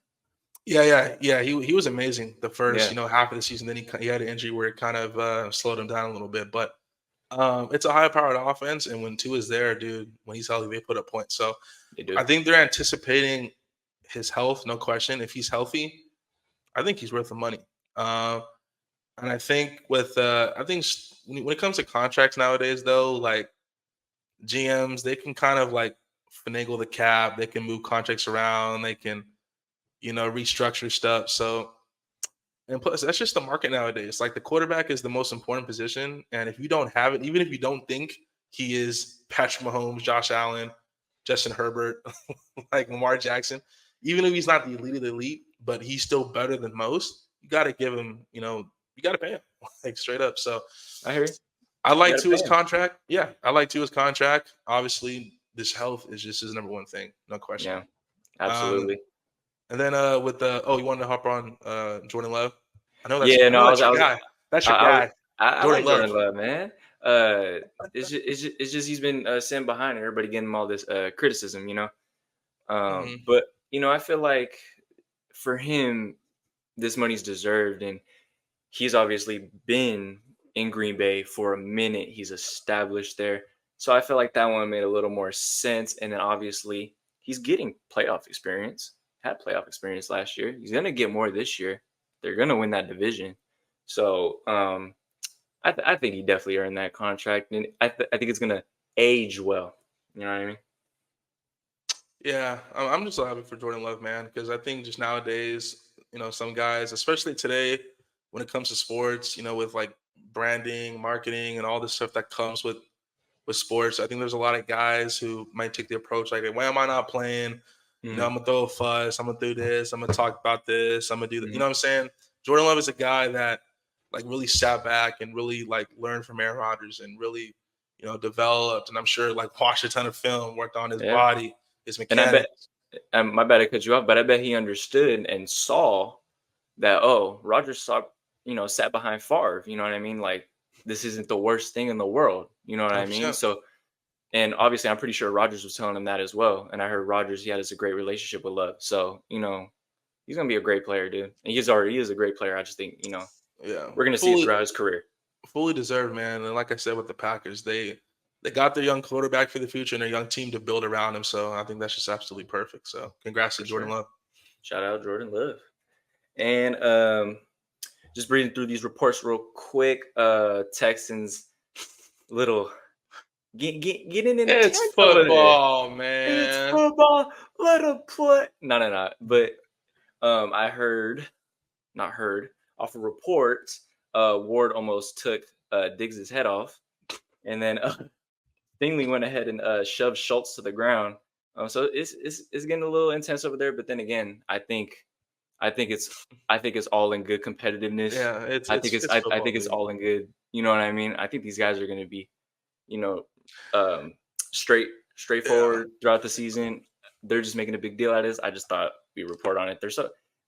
Yeah. He was amazing the first Yeah, half of the season. Then he had an injury where it kind of slowed him down a little bit, but it's a high-powered offense, and when Tua is there, dude, when he's healthy, they put up points. So they do. I think they're anticipating his health, no question. If he's healthy, I think he's worth the money. Uh, and I think when it comes to contracts nowadays, though, like GMs, they can kind of like finagle the cap. They can move contracts around. They can restructure stuff. So and plus, that's just the market nowadays. Like the quarterback is the most important position, and if you don't have it, even if you don't think he is Patrick Mahomes, Josh Allen, Justin Herbert, like Lamar Jackson, even if he's not the elite of the elite, but he's still better than most, you got to give him, you got to pay him like straight up. So I hear you. I You like got to to pay his him. contract. Yeah, I like to his contract. Obviously, this health is just his number one thing, no question. Yeah, Um, absolutely. and then with you wanted to hop on Jordan Love. Yeah, I no, know that's your guy. That's your I was, guy, I Jordan like Love. Jordan Love, man. It's just he's been sitting behind and everybody getting him all this criticism, you know. Hmm. But I feel like for him, this money's deserved, and he's obviously been in Green Bay for a minute. He's established there, so I feel like that one made a little more sense. And then obviously he's getting playoff experience. Had playoff experience last year. He's gonna get more this year. They're gonna win that division. So I think he definitely earned that contract, and I think it's gonna age well. You know what I mean? Yeah, I'm just so happy for Jordan Love, man, because I think just nowadays, some guys, especially today, when it comes to sports, with like branding, marketing, and all this stuff that comes with sports, I think there's a lot of guys who might take the approach like, why am I not playing? Mm-hmm. I'm gonna throw a fuss. I'm gonna do this. I'm gonna talk about this. I'm gonna do that. You Mm-hmm. know what I'm saying? Jordan Love is a guy that like really sat back and really like learned from Aaron Rodgers and really, developed. And I'm sure like watched a ton of film, worked on his Yeah, body, his and I bet. mechanics. My bad to cut you off, but I bet he understood and saw that. Oh, Rogers saw, sat behind Favre. You know what I mean? Like this isn't the worst thing in the world. You know what I mean? 100%. So, and obviously, I'm pretty sure Rogers was telling him that as well. And I heard Rogers he has a great relationship with Love. So, he's gonna be a great player, dude. And he is a great player. I just think, Yeah, we're gonna see it throughout his career. fully deserved, man. And like I said with the Packers, they got their young quarterback for the future and their young team to build around him. So I think that's just absolutely perfect. So congrats to For Jordan sure. Love. Shout out Jordan Love. And just reading through these reports real quick. Texans little getting It's intense over there. football, It's man. football. Let them play. No. But I heard, not heard, off of reports, Ward almost took Diggs' head off, and then Stingley went ahead and shoved Schultz to the ground. So it's getting a little intense over there. But then again, I think it's all in good competitiveness. Yeah, I football, think it's dude. all in good. You know what I mean? I think these guys are going to be, you know, um, Yeah. straightforward throughout the season. They're just making a big deal out of this. I just thought we report on it. Yeah,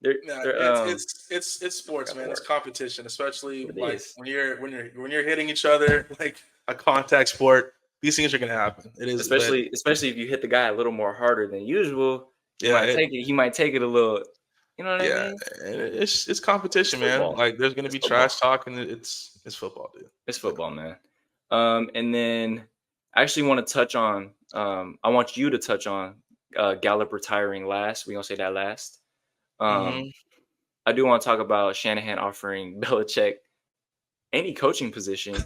They're it's sports, got man. It's more. competition, especially It like is. when you're hitting each other like a contact sport. these things are gonna happen. It is, but especially if you hit the guy a little more harder than usual. He yeah, might take it. He might take it a little. You know what I yeah, mean? and it's competition, It's man. football. Like there's gonna It's be football. trash talk, and it's football, dude. It's football, man. And then I actually want to touch on. I want you to touch on Gallup retiring last. We gonna say that last. Mm-hmm. I do want to talk about Shanahan offering Belichick any coaching position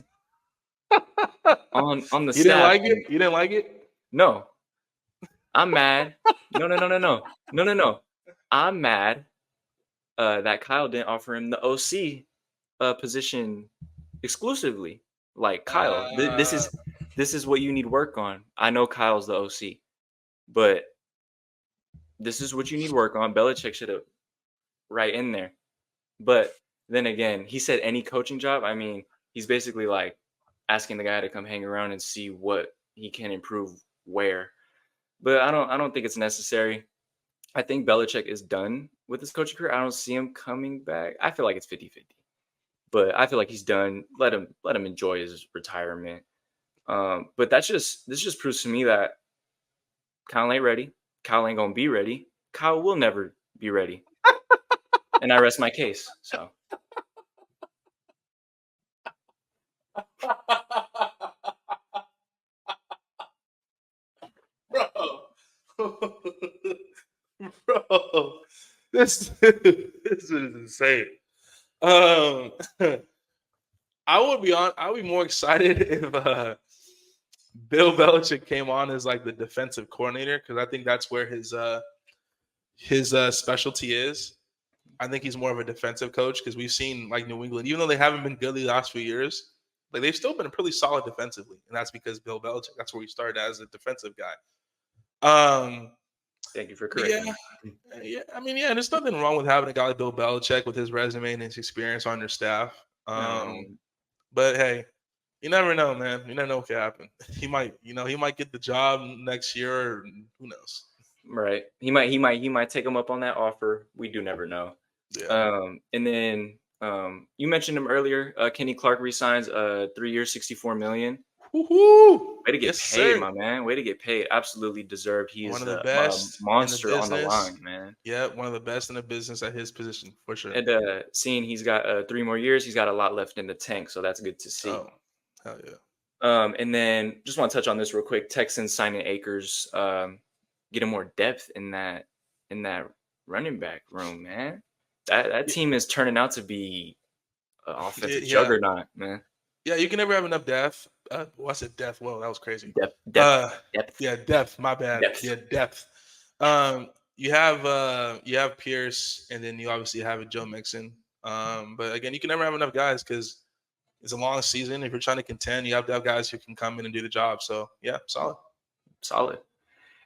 on the You didn't staff. like it? You didn't like it? No, I'm mad. No. I'm mad that Kyle didn't offer him the OC position exclusively. Like Kyle, this is what you need work on. I know Kyle's the OC, but this is what you need work on. Belichick should have right in there. But then again, he said any coaching job. I mean, he's basically like asking the guy to come hang around and see what he can improve where. But I don't think it's necessary. I think Belichick is done with his coaching career. I don't see him coming back. I feel like it's 50-50. But I feel like he's done. Let him enjoy his retirement. But this just proves to me that Kyle ain't ready. Kyle ain't gonna be ready. Kyle will never be ready. And I rest my case. So Bro, this is insane. I would be more excited if Bill Belichick came on as like the defensive coordinator, because I think that's where his specialty is. I think he's more of a defensive coach, because we've seen like New England, even though they haven't been good the last few years, like they've still been pretty solid defensively, and that's because Bill Belichick. That's where he started as a defensive guy. thank you for correcting me. Yeah. I mean, yeah, there's nothing wrong with having a guy like Bill Belichick with his resume and his experience on your staff. But hey, you never know, man. You never know what can happen. He might get the job next year, or who knows? Right. He might take him up on that offer. We do never know. Yeah. And then you mentioned him earlier. Kenny Clark resigns 3 years, $64 million. Woohoo! Way to get Yes, paid, sir. my man. Way to get paid. Absolutely deserved. He is One of the a best in the monster on the business. line, man. Yeah, one of the best in the business at his position, for sure. And seeing he's got 3 more years, he's got a lot left in the tank, so that's good to see. Oh, hell yeah. And then just want to touch on this real quick. Texans signing Akers, getting more depth in that running back room, man. That team is turning out to be an offensive juggernaut, man. Yeah, you can never have enough depth. I said depth. Whoa, that was crazy. Depth. Yeah, depth. My bad. Depth. Yeah, depth. You have Pierce, and then you obviously have Joe Mixon. But again, you can never have enough guys, because it's a long season. If you're trying to contend, you have to have guys who can come in and do the job. So yeah, solid.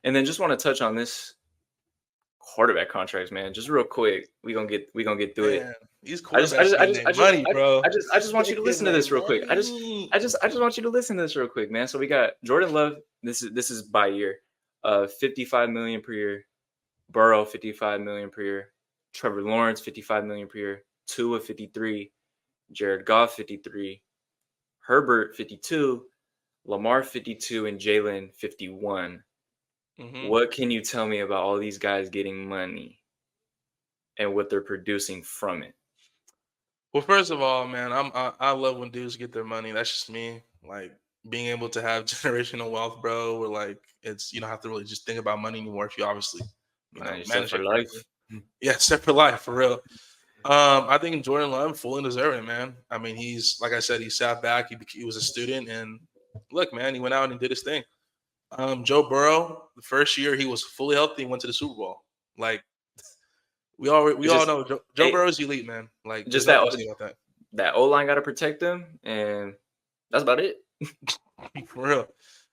And then just want to touch on this quarterback contracts, man. Just real quick, we gonna get through it. These quarterbacks money, bro. I just want you to listen to this real quick. I just want you to listen to this real quick, man. So we got Jordan Love. This is by year, $55 million per year. Burrow, $55 million per year. Trevor Lawrence, $55 million per year. Tua, 53. Jared Goff, 53. Herbert, 52. Lamar, 52, and Jalen, 51. Mm-hmm. What can you tell me about all these guys getting money and what they're producing from it? Well, first of all, man, I love when dudes get their money. That's just me. Like being able to have generational wealth, bro. Where like you don't have to really just think about money anymore if you obviously set for life. Yeah, set for life, for real. I think Jordan Love fully deserving, man. I mean, he's like I said, he sat back. He was a student, and look, man, he went out and did his thing. Joe Burrow, the first year he was fully healthy, went to the Super Bowl. Like we all know, Joe Burrow's elite, man. Like just that O-line got to protect him, and that's about it. For real,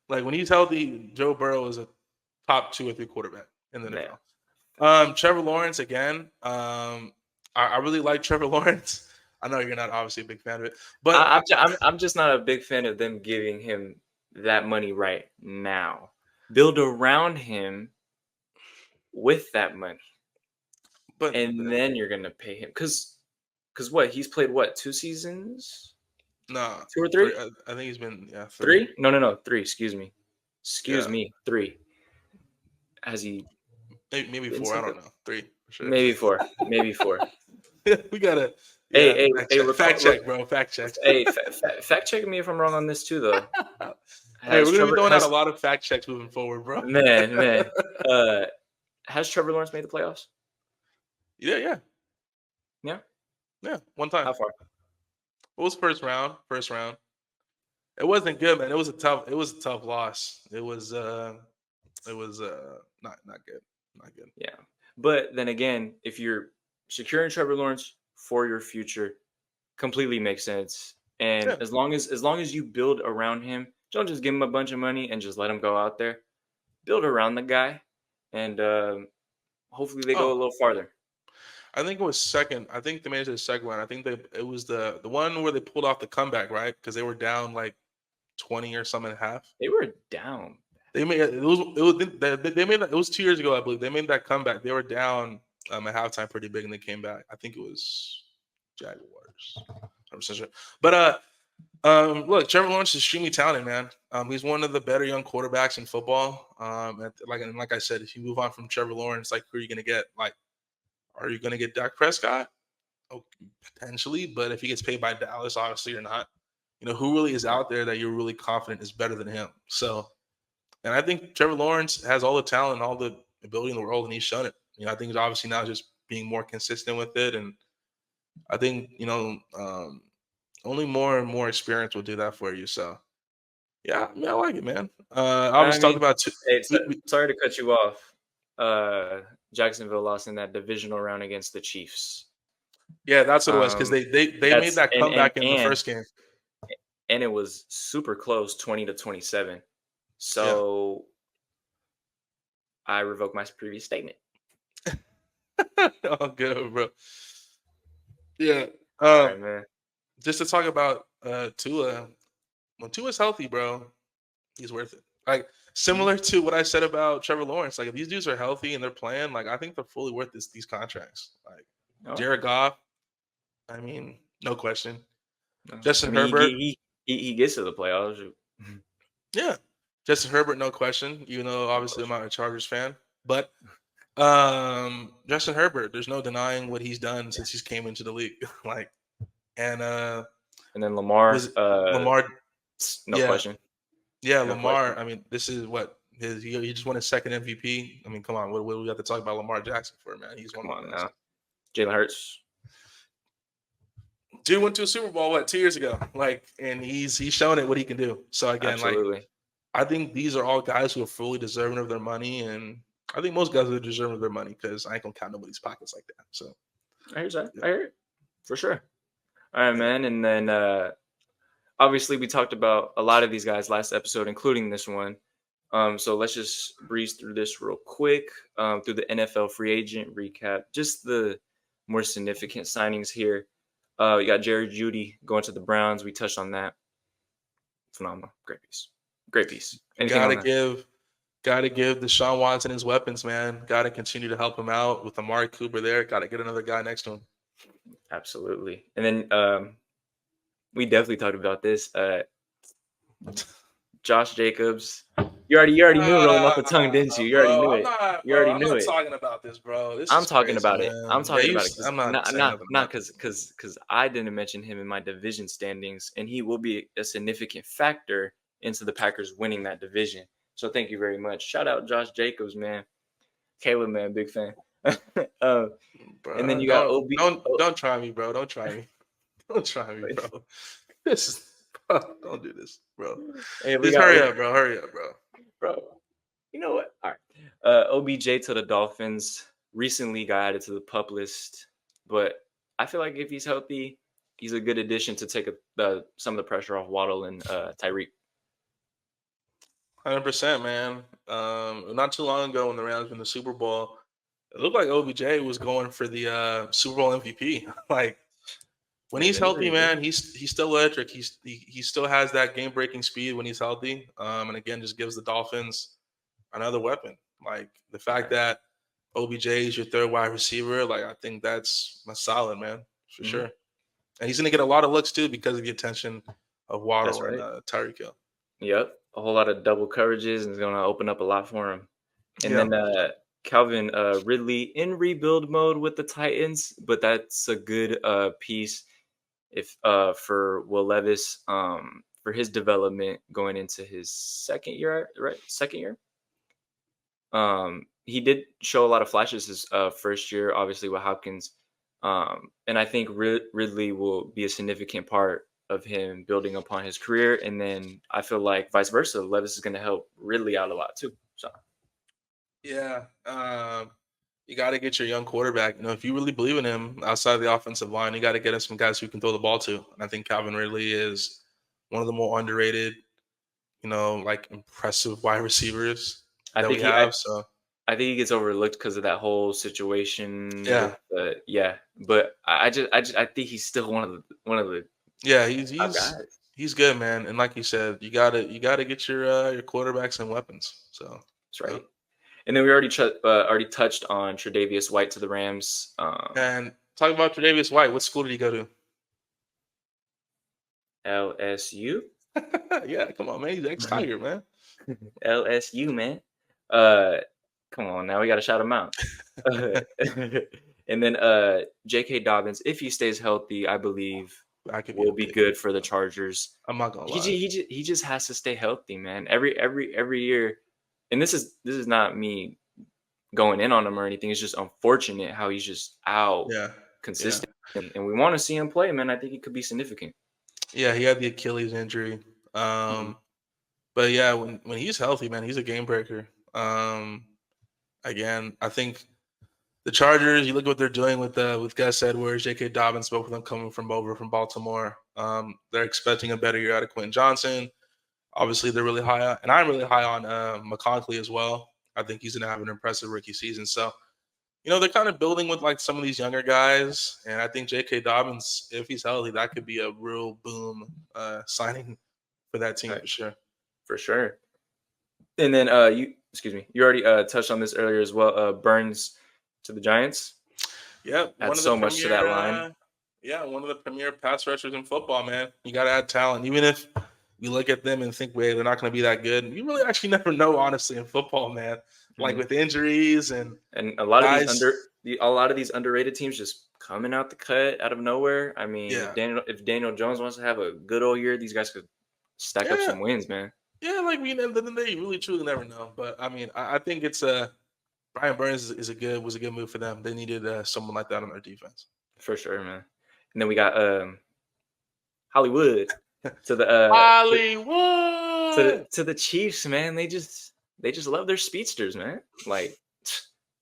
like when he's healthy, Joe Burrow is a top 2 or 3 quarterback in the NFL. Trevor Lawrence again. I really like Trevor Lawrence. I know you're not obviously a big fan of it, but I'm just not a big fan of them giving him that money right now. Build around him with that money, and then you're gonna pay him because what he's played 2 seasons. No, 2 or 3? I think he's been 3? No. 3. Excuse me. Yeah, 3. Has he maybe been 4. I something? don't know. 3 for sure. Maybe 4. Maybe 4. We gotta Hey, fact check, bro. Fact check. hey, fact check me if I'm wrong on this too, though. Hey, we're gonna be throwing out a Has lot of fact checks moving forward, bro. man, uh, has Trevor Lawrence made the playoffs? Yeah. Yeah. One time. How far? It was first round. It wasn't good, man. It was a tough loss. It was not good. Not good. Yeah. But then again, if you're securing Trevor Lawrence for your future, completely makes sense. And Yeah. as long as you build around him, don't just give him a bunch of money and just let him go out there. Build around the guy, and hopefully they go a Oh, little farther. I think it was second. I think they made it to the second round. I think it was the one where they pulled off the comeback, right? Because they were down like 20 or something and a half. They were down. They made they made that, it was 2 years ago, I believe. They made that comeback. They were down at halftime pretty big, and they came back. I think it was Jaguars. I'm so sure. But look, Trevor Lawrence is extremely talented, man. He's one of the better young quarterbacks in football. And like I said, if you move on from Trevor Lawrence, like who are you gonna get? Like, are you gonna get Dak Prescott? Oh, potentially, but if he gets paid by Dallas, obviously you're not. Who really is out there that you're really confident is better than him? So, and I think Trevor Lawrence has all the talent and all the ability in the world, and he's shown it. I think it's obviously now just being more consistent with it, and I think only more and more experience will do that for you. So, yeah, I like it, man. I Obviously talked mean, about hey, sorry to cut you off. Jacksonville lost in that divisional round against the Chiefs. yeah, that's what it was because Um, they made that comeback in the first game. and it was super close, 20-27. Yeah. So I revoke my previous statement. Oh, good, bro. Yeah. All right, man. Just to talk about Tua. When Tua's healthy, bro, he's worth it. Like similar to what I said about Trevor Lawrence. Like if these dudes are healthy and they're playing, like I think they're fully worth these contracts. Like Oh, Jared Goff, I mean, no question. no. Justin I mean, Herbert, he gets to the playoffs. yeah. Justin Herbert, no question. Even though obviously I'm not a Chargers fan, but Justin Herbert, there's no denying what he's done since he's came into the league. Like, and then Lamar, Lamar, no yeah. question. Yeah, No Lamar. question. I mean, this is what he just won his second MVP. I mean, come on, what do we have to talk about Lamar Jackson for, man? He's one Come of on the best. now. Jalen Hurts. Dude went to a Super Bowl 2 years ago, like, and he's shown it what he can do. So again, Absolutely. like, I think these are all guys who are fully deserving of their money, and I think most guys are deserving of their money because I ain't gonna count nobody's pockets like that. So I hear that. Yeah. I hear it for sure. All right, man. And then obviously we talked about a lot of these guys last episode, including this one. So let's just breeze through this real quick. Through the NFL free agent recap, just the more significant signings here. You got Jerry Jeudy going to the Browns. We touched on that. Phenomenal. Great piece. Anything on that? Gotta give Deshaun Watson his weapons, man. Gotta continue to help him out with Amari Cooper there. Gotta get another guy next to him. Absolutely. And then we definitely talked about this. Josh Jacobs. You already knew it rolling off the tongue, didn't you? You already knew it. I'm not talking about this, bro. I'm talking about it. I'm talking about it. I'm not saying nothing Not about because I didn't mention him in my division standings, and he will be a significant factor into the Packers winning that division. So thank you very much. Shout out Josh Jacobs, man. Caleb, man, big fan. Bro, and then you got don't, OB. Don't try me, bro. Don't try me. Don't try me, bro. Don't do this, bro. Hey, Just hurry up, bro. Hurry up, bro. Bro, you know what? All right. OBJ to the Dolphins recently got added to the PUP list, but I feel like if he's healthy, he's a good addition to take some of the pressure off Waddle and Tyreek. 100%, man. Not too long ago when the Rams won the Super Bowl, it looked like OBJ was going for the Super Bowl MVP. Like when he's healthy, man, he's still electric. He still has that game breaking speed when he's healthy. And again, just gives the Dolphins another weapon. Like the fact that OBJ is your third wide receiver, like I think that's solid, man, for sure. And he's going to get a lot of looks too because of the attention of That's Waddle and right. Tyreek Hill. Yep. A whole lot of double coverages and it's going to open up a lot for him. And Yeah. then Calvin Ridley in rebuild mode with the Titans, but that's a good piece if for Will Levis for his development going into his second year, right? Second year. He did show a lot of flashes his first year, obviously with Hopkins, and I think Ridley will be a significant part of him building upon his career. And then I feel like vice versa, Levis is going to help Ridley out a lot too. So yeah, you got to get your young quarterback. If you really believe in him outside of the offensive line, you got to get him some guys who can throw the ball to. And I think Calvin Ridley is one of the more underrated, like impressive wide receivers that we have. So I think he gets overlooked because of that whole situation. Yeah. But I think he's still one of the yeah, top guys. he's good, man. And like you said, you gotta get your quarterbacks and weapons. So That's right. And then we already touched on Tre'Davious White to the Rams. And talk about Tre'Davious White. What school did he go to? LSU. Yeah, come on, man. He's ex-Tiger, man. LSU, man. Come on, now we got to shout him out. And then J.K. Dobbins, if he stays healthy, I believe will be good for the Chargers. I'm not gonna lie. He just has to stay healthy, man. Every year, and this is not me going in on him or anything. It's just unfortunate how he's just out consistent, and we want to see him play, man. I think it could be significant. Yeah, he had the Achilles injury. But yeah, when he's healthy, man, he's a game breaker. Again, I think the Chargers, you look at what they're doing with Gus Edwards, J.K. Dobbins, both of them coming from Baltimore. They're expecting a better year out of Quentin Johnson. Obviously, they're really high on, and I'm really high on McConkley as well. I think he's going to have an impressive rookie season. So, they're kind of building with like some of these younger guys, and I think J.K. Dobbins, if he's healthy, that could be a real boom signing for that team for sure. For sure. And then you already touched on this earlier as well. Burns to the Giants. Yeah, adds so much to that line. One of the premier pass rushers in football, man. You got to add talent, even if you look at them and think, wait, they're not going to be that good. You really actually never know, honestly, in football, man. Like with injuries and a lot of these underrated teams just coming out the cut out of nowhere. I mean, if Daniel Jones wants to have a good old year, these guys could stack up some wins, man. Yeah, like they really truly never know. But I mean, I think it's Brian Burns was a good move for them. They needed someone like that on their defense. For sure, man. And then we got Hollywood to the Hollywood to the Chiefs, man. They just love their speedsters, man. Like,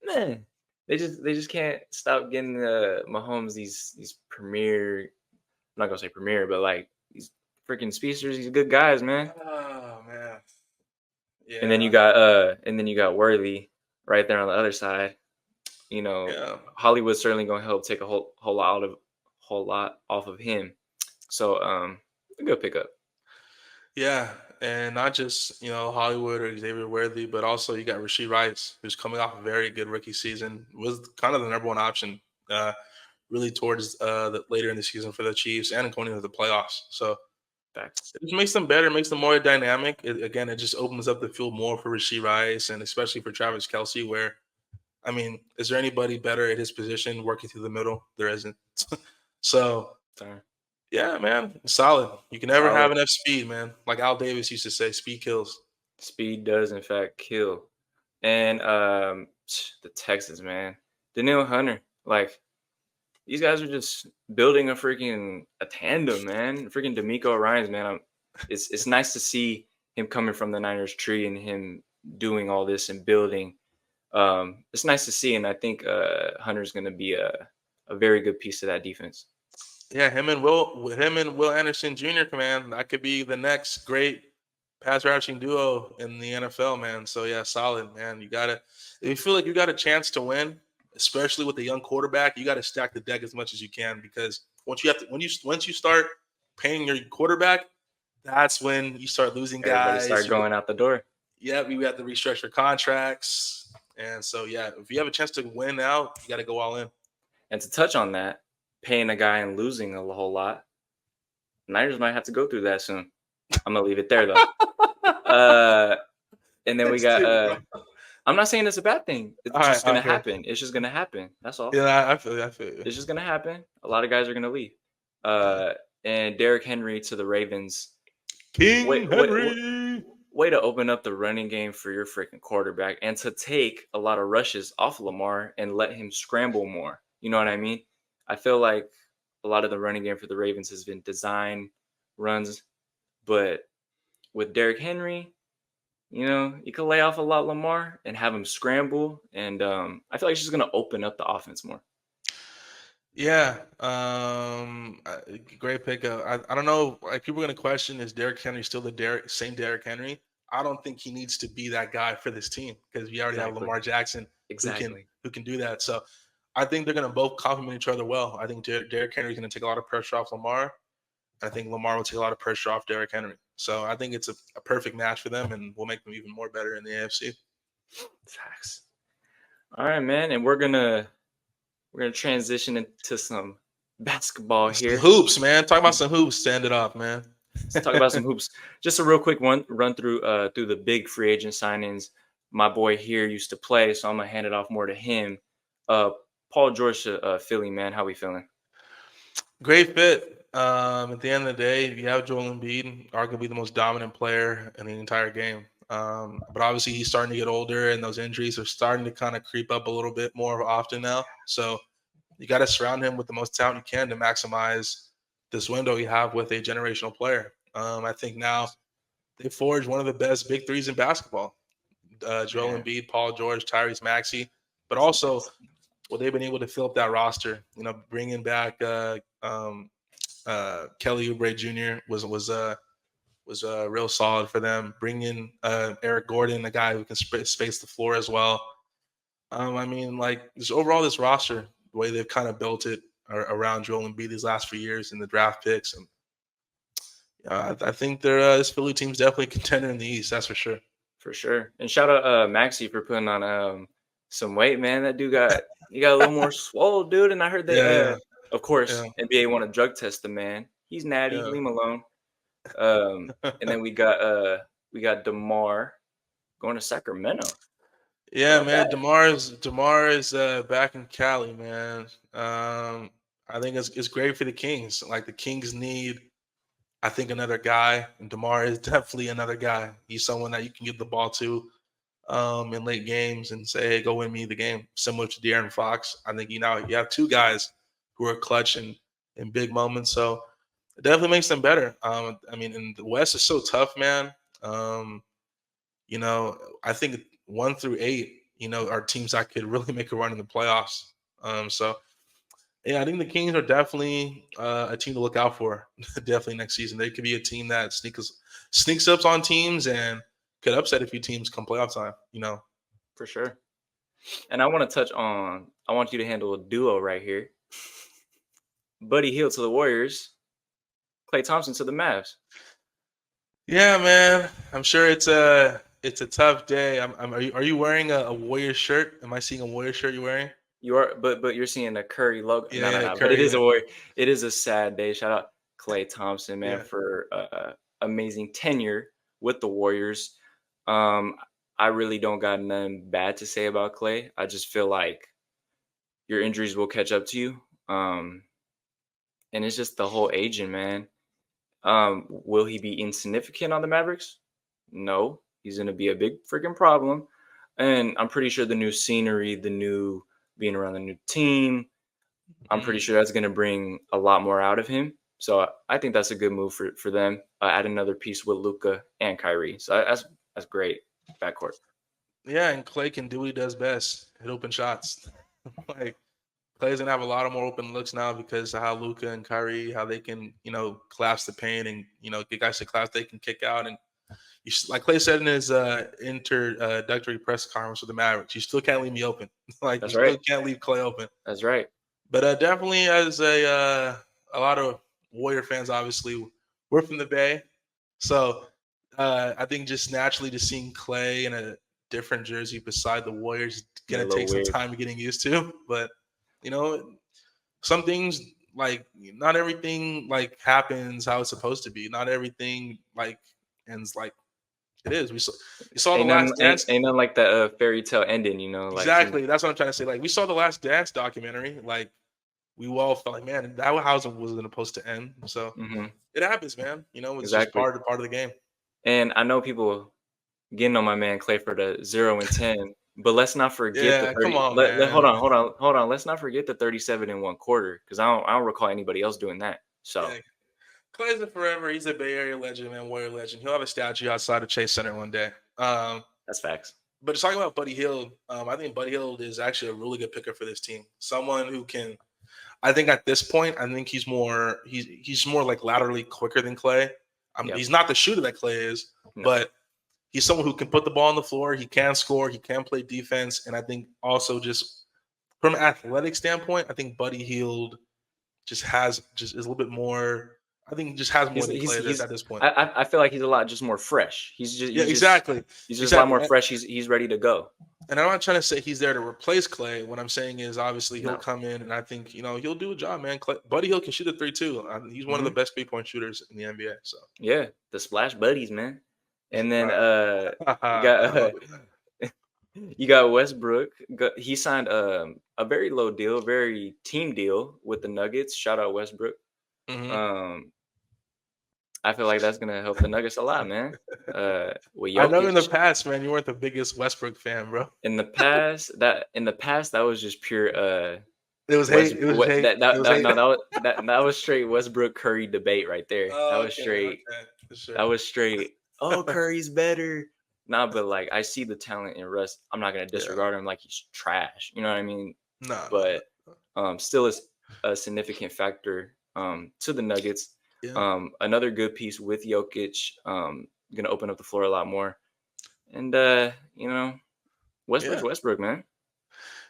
man, they just can't stop getting Mahomes these premier. I'm not gonna say premier, but like these freaking speedsters. These good guys, man. Oh man. Yeah. And then you got Worthy right there on the other side. Hollywood's certainly gonna help take a whole lot off of him. So a good pickup. Yeah, and not just Hollywood or Xavier Worthy, but also you got Rashee Rice, who's coming off a very good rookie season, was kind of the number one option, really towards the later in the season for the Chiefs and going into the playoffs. So it just makes them better, makes them more dynamic. It just opens up the field more for Rashee Rice and especially for Travis Kelce. Where, I mean, is there anybody better at his position working through the middle? There isn't. So. Yeah, man, solid. You can never have enough speed, man. Like Al Davis used to say, speed kills. Speed does, in fact, kill. And the Texans, man. Danielle Hunter, like, these guys are just building a tandem, man. Freaking D'Amico Ryans, man. It's nice to see him coming from the Niners tree and him doing all this and building. It's nice to see, and I think Hunter's going to be a very good piece of that defense. Yeah, him and Will Anderson Jr., man, that could be the next great pass rushing duo in the NFL, man. So yeah, solid, man. If you feel like you got a chance to win, especially with a young quarterback, you got to stack the deck as much as you can, because once you start paying your quarterback, that's when you start losing guys. Start going out the door. Yeah, we have to restructure contracts, and so yeah, if you have a chance to win out, you got to go all in. And to touch on that, paying a guy and losing a whole lot. Niners might have to go through that soon. I'm gonna leave it there though. And then we got. I'm not saying it's a bad thing. It's just gonna happen. It's just gonna happen. That's all. Yeah, I feel you. It's just gonna happen. A lot of guys are gonna leave. And Derrick Henry to the Ravens. King Henry. Way to open up the running game for your freaking quarterback and to take a lot of rushes off Lamar and let him scramble more. You know what I mean? I feel like a lot of the running game for the Ravens has been design runs, but with Derrick Henry, you know, you could lay off a lot Lamar and have him scramble, and I feel like it's just going to open up the offense more. Yeah, great pickup. I don't know. Like people are gonna question, is Derrick Henry still the same Derrick Henry? I don't think he needs to be that guy for this team because we already have Lamar Jackson who can do that. So I think they're gonna both complement each other well. I think Derrick Henry is gonna take a lot of pressure off Lamar. I think Lamar will take a lot of pressure off Derrick Henry. So I think it's a perfect match for them, and will make them even more better in the AFC. Facts. All right, man, and we're gonna transition into some basketball here. Hoops, man. Talk about some hoops. Stand it up, man. Let's talk about some hoops. Just a real quick run through the big free agent signings. My boy here used to play, so I'm gonna hand it off more to him. Paul George to Philly, man. How we feeling? Great fit. At the end of the day, you have Joel Embiid, arguably the most dominant player in the entire game. But obviously he's starting to get older, and those injuries are starting to kind of creep up a little bit more often now. So you got to surround him with the most talent you can to maximize this window you have with a generational player. I think now they forged one of the best big threes in basketball. Joel Embiid, Paul George, Tyrese Maxey, but also they've been able to fill up that roster. You know, bringing back Kelly Oubre Jr. was real solid for them. Bringing Eric Gordon, a guy who can space the floor as well. I mean, like just overall, this roster, the way they've kind of built it around Joel Embiid these last few years in the draft picks, and I think this Philly team's definitely a contender in the East. That's for sure. For sure. And shout out Maxey for putting on some weight, man. That dude got a little more swole, dude. And I heard that, of course, NBA want to drug test the man. He's natty. Leave him alone. And then we got DeMar going to Sacramento. Yeah, man. DeMar is back in Cali, man. I think it's great for the Kings. Like the Kings need, I think, another guy, and DeMar is definitely another guy. He's someone that you can give the ball to in late games and say, "Hey, go win me the game." Similar to De'Aaron Fox, I think you have two guys who are clutch in big moments. So it definitely makes them better. I mean, in the West is so tough, man. You know, I think 1 through 8, you know, are teams that could really make a run in the playoffs. So. Yeah, I think the Kings are definitely a team to look out for. Definitely next season, they could be a team that sneaks up on teams and could upset a few teams come playoff time. You know, for sure. And I want to touch on. I want you to handle a duo right here. Buddy Hield to the Warriors, Klay Thompson to the Mavs. Yeah, man. I'm sure it's a tough day. Are you wearing a Warriors shirt? Am I seeing a Warriors shirt you're wearing? You are, but you're seeing a Curry logo. Yeah, no. But it is it is a sad day. Shout out Klay Thompson, man, for amazing tenure with the Warriors. I really don't got nothing bad to say about Klay. I just feel like your injuries will catch up to you. And it's just the whole aging, man. Will he be insignificant on the Mavericks? No, he's going to be a big freaking problem. And I'm pretty sure the new scenery, the new being around the new team, I'm pretty sure that's going to bring a lot more out of him. So I think that's a good move for them. Add another piece with Luka and Kyrie. So that's great backcourt. Yeah, and Klay can do what he does best: hit open shots. Like Klay's gonna have a lot of more open looks now because of how Luka and Kyrie, how they can, you know, collapse the paint and, you know, get guys to collapse. They can kick out, and like Klay said in his introductory press conference with the Mavericks, you still can't leave me open. Like that's you right. still can't leave Klay open. That's right. But definitely, as a lot of Warrior fans, obviously, we're from the Bay, so I think just naturally just seeing Klay in a different jersey beside the Warriors is gonna take some time getting used to. But you know, some things like not everything like happens how it's supposed to be. Not everything like ends like it is. You saw the Last Dance. Ain't nothing like the fairy tale ending, you know. Like Exactly. That's what I'm trying to say. Like we saw the Last Dance documentary. Like we all felt like, man, that house wasn't supposed to end. So it happens, man. You know, it's just part of the game. And I know people getting on my man Clay for the 0 and 10, but let's not forget the 30. Come on, hold on. Let's not forget the 37 in one quarter, because I don't recall anybody else doing that. So Clay's a forever. He's a Bay Area legend, man, Warrior legend. He'll have a statue outside of Chase Center one day. That's facts. But talking about Buddy Hield, I think Buddy Hield is actually a really good picker for this team. Someone who can, I think at this point, I think he's more like laterally quicker than Clay. He's not the shooter that Clay is, but he's someone who can put the ball on the floor. He can score. He can play defense. And I think also just from an athletic standpoint, I think Buddy Hield is a little bit more. I think he just has more than Clay at this point. I feel like he's a lot just more fresh. Exactly. He's just a lot more fresh. He's ready to go. And I'm not trying to say he's there to replace Clay. What I'm saying is obviously he'll come in, and I think he'll do a job, man. Buddy Hield can shoot a 3 too. He's one of the best 3-point shooters in the NBA. So yeah, the splash buddies, man. And then you got Westbrook. He signed a very low deal, very team deal with the Nuggets. Shout out Westbrook. I feel like that's gonna help the Nuggets a lot, man. I know in the past, man, you weren't the biggest Westbrook fan, bro. In the past, that was just pure. It was hate. It was hate. That was straight Westbrook Curry debate right there. That was straight. Okay. Sure. That was straight. Oh, Curry's better. Nah, but like I see the talent in Russ. I'm not gonna disregard him like he's trash. You know what I mean? Nah. But still is a significant factor to the Nuggets. Yeah. Another good piece with Jokic, gonna open up the floor a lot more. And Westbrook, man.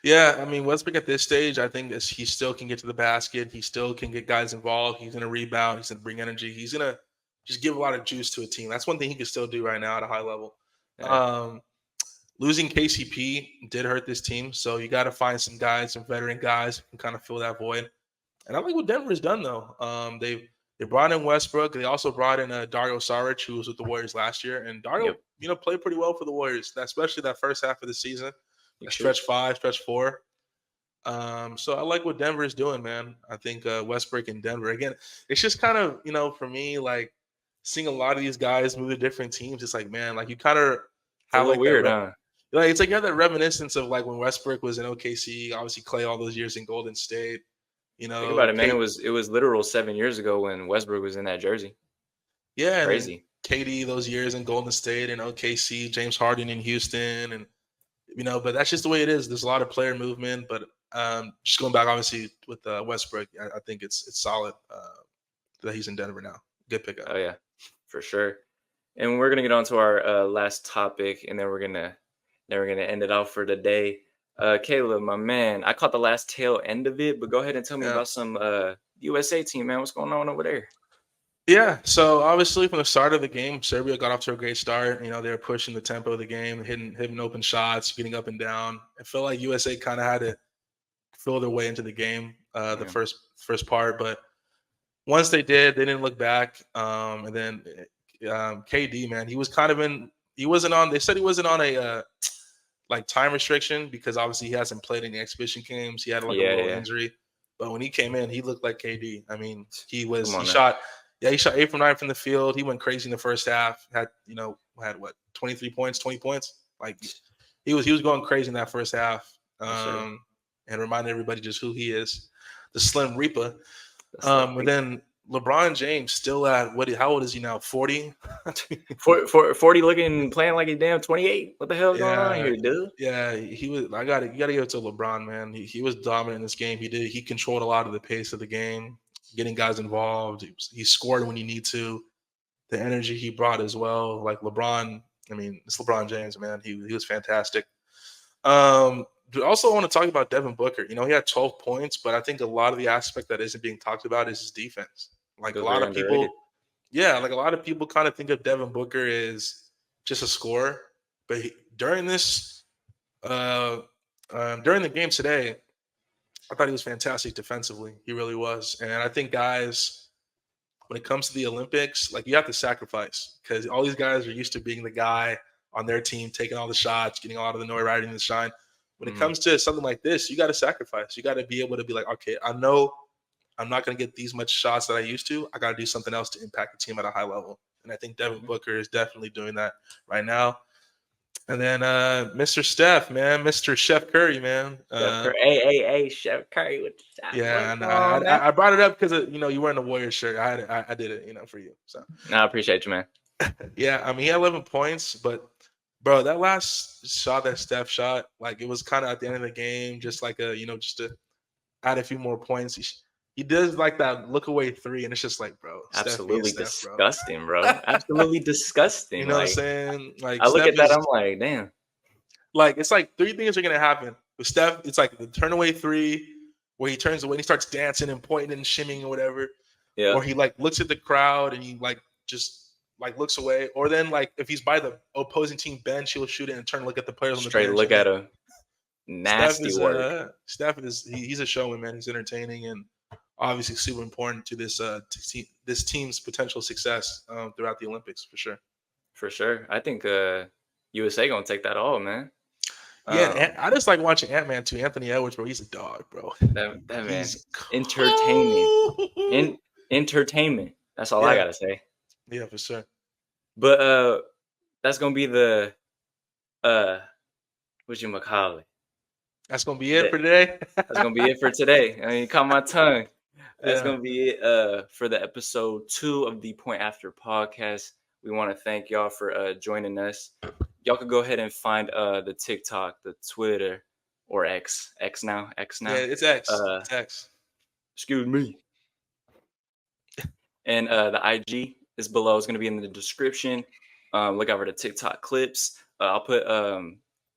Yeah, I mean Westbrook at this stage, I think he still can get to the basket. He still can get guys involved. He's gonna rebound. He's gonna bring energy. He's gonna just give a lot of juice to a team. That's one thing he can still do right now at a high level. Yeah. Losing KCP did hurt this team, so you got to find some veteran guys who can kind of fill that void. And I like what Denver has done though. They brought in Westbrook. They also brought in Dario Saric, who was with the Warriors last year. And Dario, played pretty well for the Warriors, especially that first half of the season. Stretch 5, stretch 4. So I like what Denver is doing, man. I think Westbrook and Denver, again, it's just kind of, for me, like seeing a lot of these guys move to different teams. It's like, man, like you kind of have like weird, huh? Like it's like you have that reminiscence of like when Westbrook was in OKC, obviously Clay all those years in Golden State. Think about it, man. It was literal 7 years ago when Westbrook was in that jersey. Yeah, crazy. KD those years in Golden State and OKC, James Harden in Houston, and but that's just the way it is. There's a lot of player movement, but just going back, obviously with Westbrook, I think it's solid that he's in Denver now. Good pickup. Oh yeah, for sure. And we're gonna get on to our last topic, and then we're gonna end it off for the day. Caleb, my man, I caught the last tail end of it, but go ahead and tell me about some USA team, man. What's going on over there? Yeah, so obviously from the start of the game, Serbia got off to a great start. They were pushing the tempo of the game, hitting open shots, getting up and down. I felt like USA kind of had to feel their way into the game the first part, but once they did, they didn't look back. And then KD, man, he wasn't on. They said he wasn't on a like time restriction because obviously he hasn't played any exhibition games. He had a little injury, but when he came in, he looked like KD. I mean, he shot 8 from 9 from the field. He went crazy in the first half. Had 23 points, 20 points. Like he was going crazy in that first half. And reminded everybody just who he is, the Slim Reaper. And then LeBron James still at how old is he now? 40? 40 playing like he's damn 28. What the hell is going on here, dude? Yeah, he was. You gotta give it to LeBron, man. He was dominant in this game. He controlled a lot of the pace of the game, getting guys involved. He scored when he need to. The energy he brought as well. Like LeBron, I mean, it's LeBron James, man. He was fantastic. Also want to talk about Devin Booker. He had 12 points, but I think a lot of the aspect that isn't being talked about is his defense. Like a lot of people, like a lot of people kind of think of Devin Booker as just a scorer. But during the game today, I thought he was fantastic defensively. He really was. And I think guys, when it comes to the Olympics, like you have to sacrifice because all these guys are used to being the guy on their team, taking all the shots, getting a lot of the notoriety and the shine. When it comes to something like this, you got to sacrifice. You got to be able to be like, okay, I know I'm not going to get these much shots that I used to. I got to do something else to impact the team at a high level. And I think Devin Booker is definitely doing that right now. And then Mr. Steph, man, Mr. Chef Curry, man. Hey, Chef Curry with the shot. Yeah, and I brought it up because you wearing the Warriors shirt. I did it, for you. So no, I appreciate you, man. Yeah, I mean he had 11 points, but bro, that last shot that Steph shot, like it was kind of at the end of the game, just like just to add a few more points. He does like that look away three, and it's just like, bro, absolutely Steph, disgusting, bro. Absolutely disgusting. You know what I'm saying? Like I look at that, I'm like, damn. Like it's like three things are gonna happen with Steph. It's like the turn away three, where he turns away and he starts dancing and pointing and shimmying or whatever. Yeah. Or he like looks at the crowd and he like just like looks away. Or then like if he's by the opposing team bench, he'll shoot it and turn and look at the players on the bench. Straight look at him. Nasty work. Steph is he's a showman, man. He's entertaining and obviously super important to this team's potential success throughout the Olympics for sure. For sure. I think USA gonna take that all, man. Yeah, I just like watching Ant-Man too. Anthony Edwards, bro, he's a dog, bro. That man, entertaining, entertainment. That's all I gotta say. Yeah, for sure. But that's gonna be the whatchamacallit. That's gonna be it for today. That's gonna be it for today. I mean, caught my tongue. That's gonna be it for the episode 2 of the Point After podcast. We want to thank y'all for joining us. Y'all could go ahead and find the TikTok, the Twitter, or X now. Yeah, it's X. It's X. Excuse me. And the IG is below. It's going to be in the description. Look out for the TikTok clips. I'll put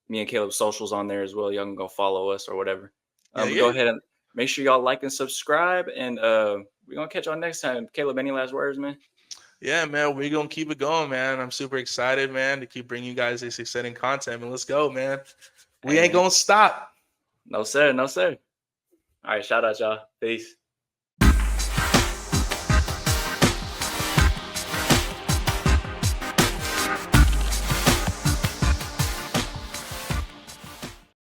me and Caleb's socials on there as well. Y'all can go follow us or whatever. Go ahead and make sure y'all like and subscribe. And we're going to catch y'all next time. Caleb, any last words, man? Yeah, man, we're going to keep it going, man. I'm super excited, man, to keep bringing you guys this exciting content. And let's go, man. We ain't going to stop. No, sir. No, sir. All right, shout out, y'all. Peace.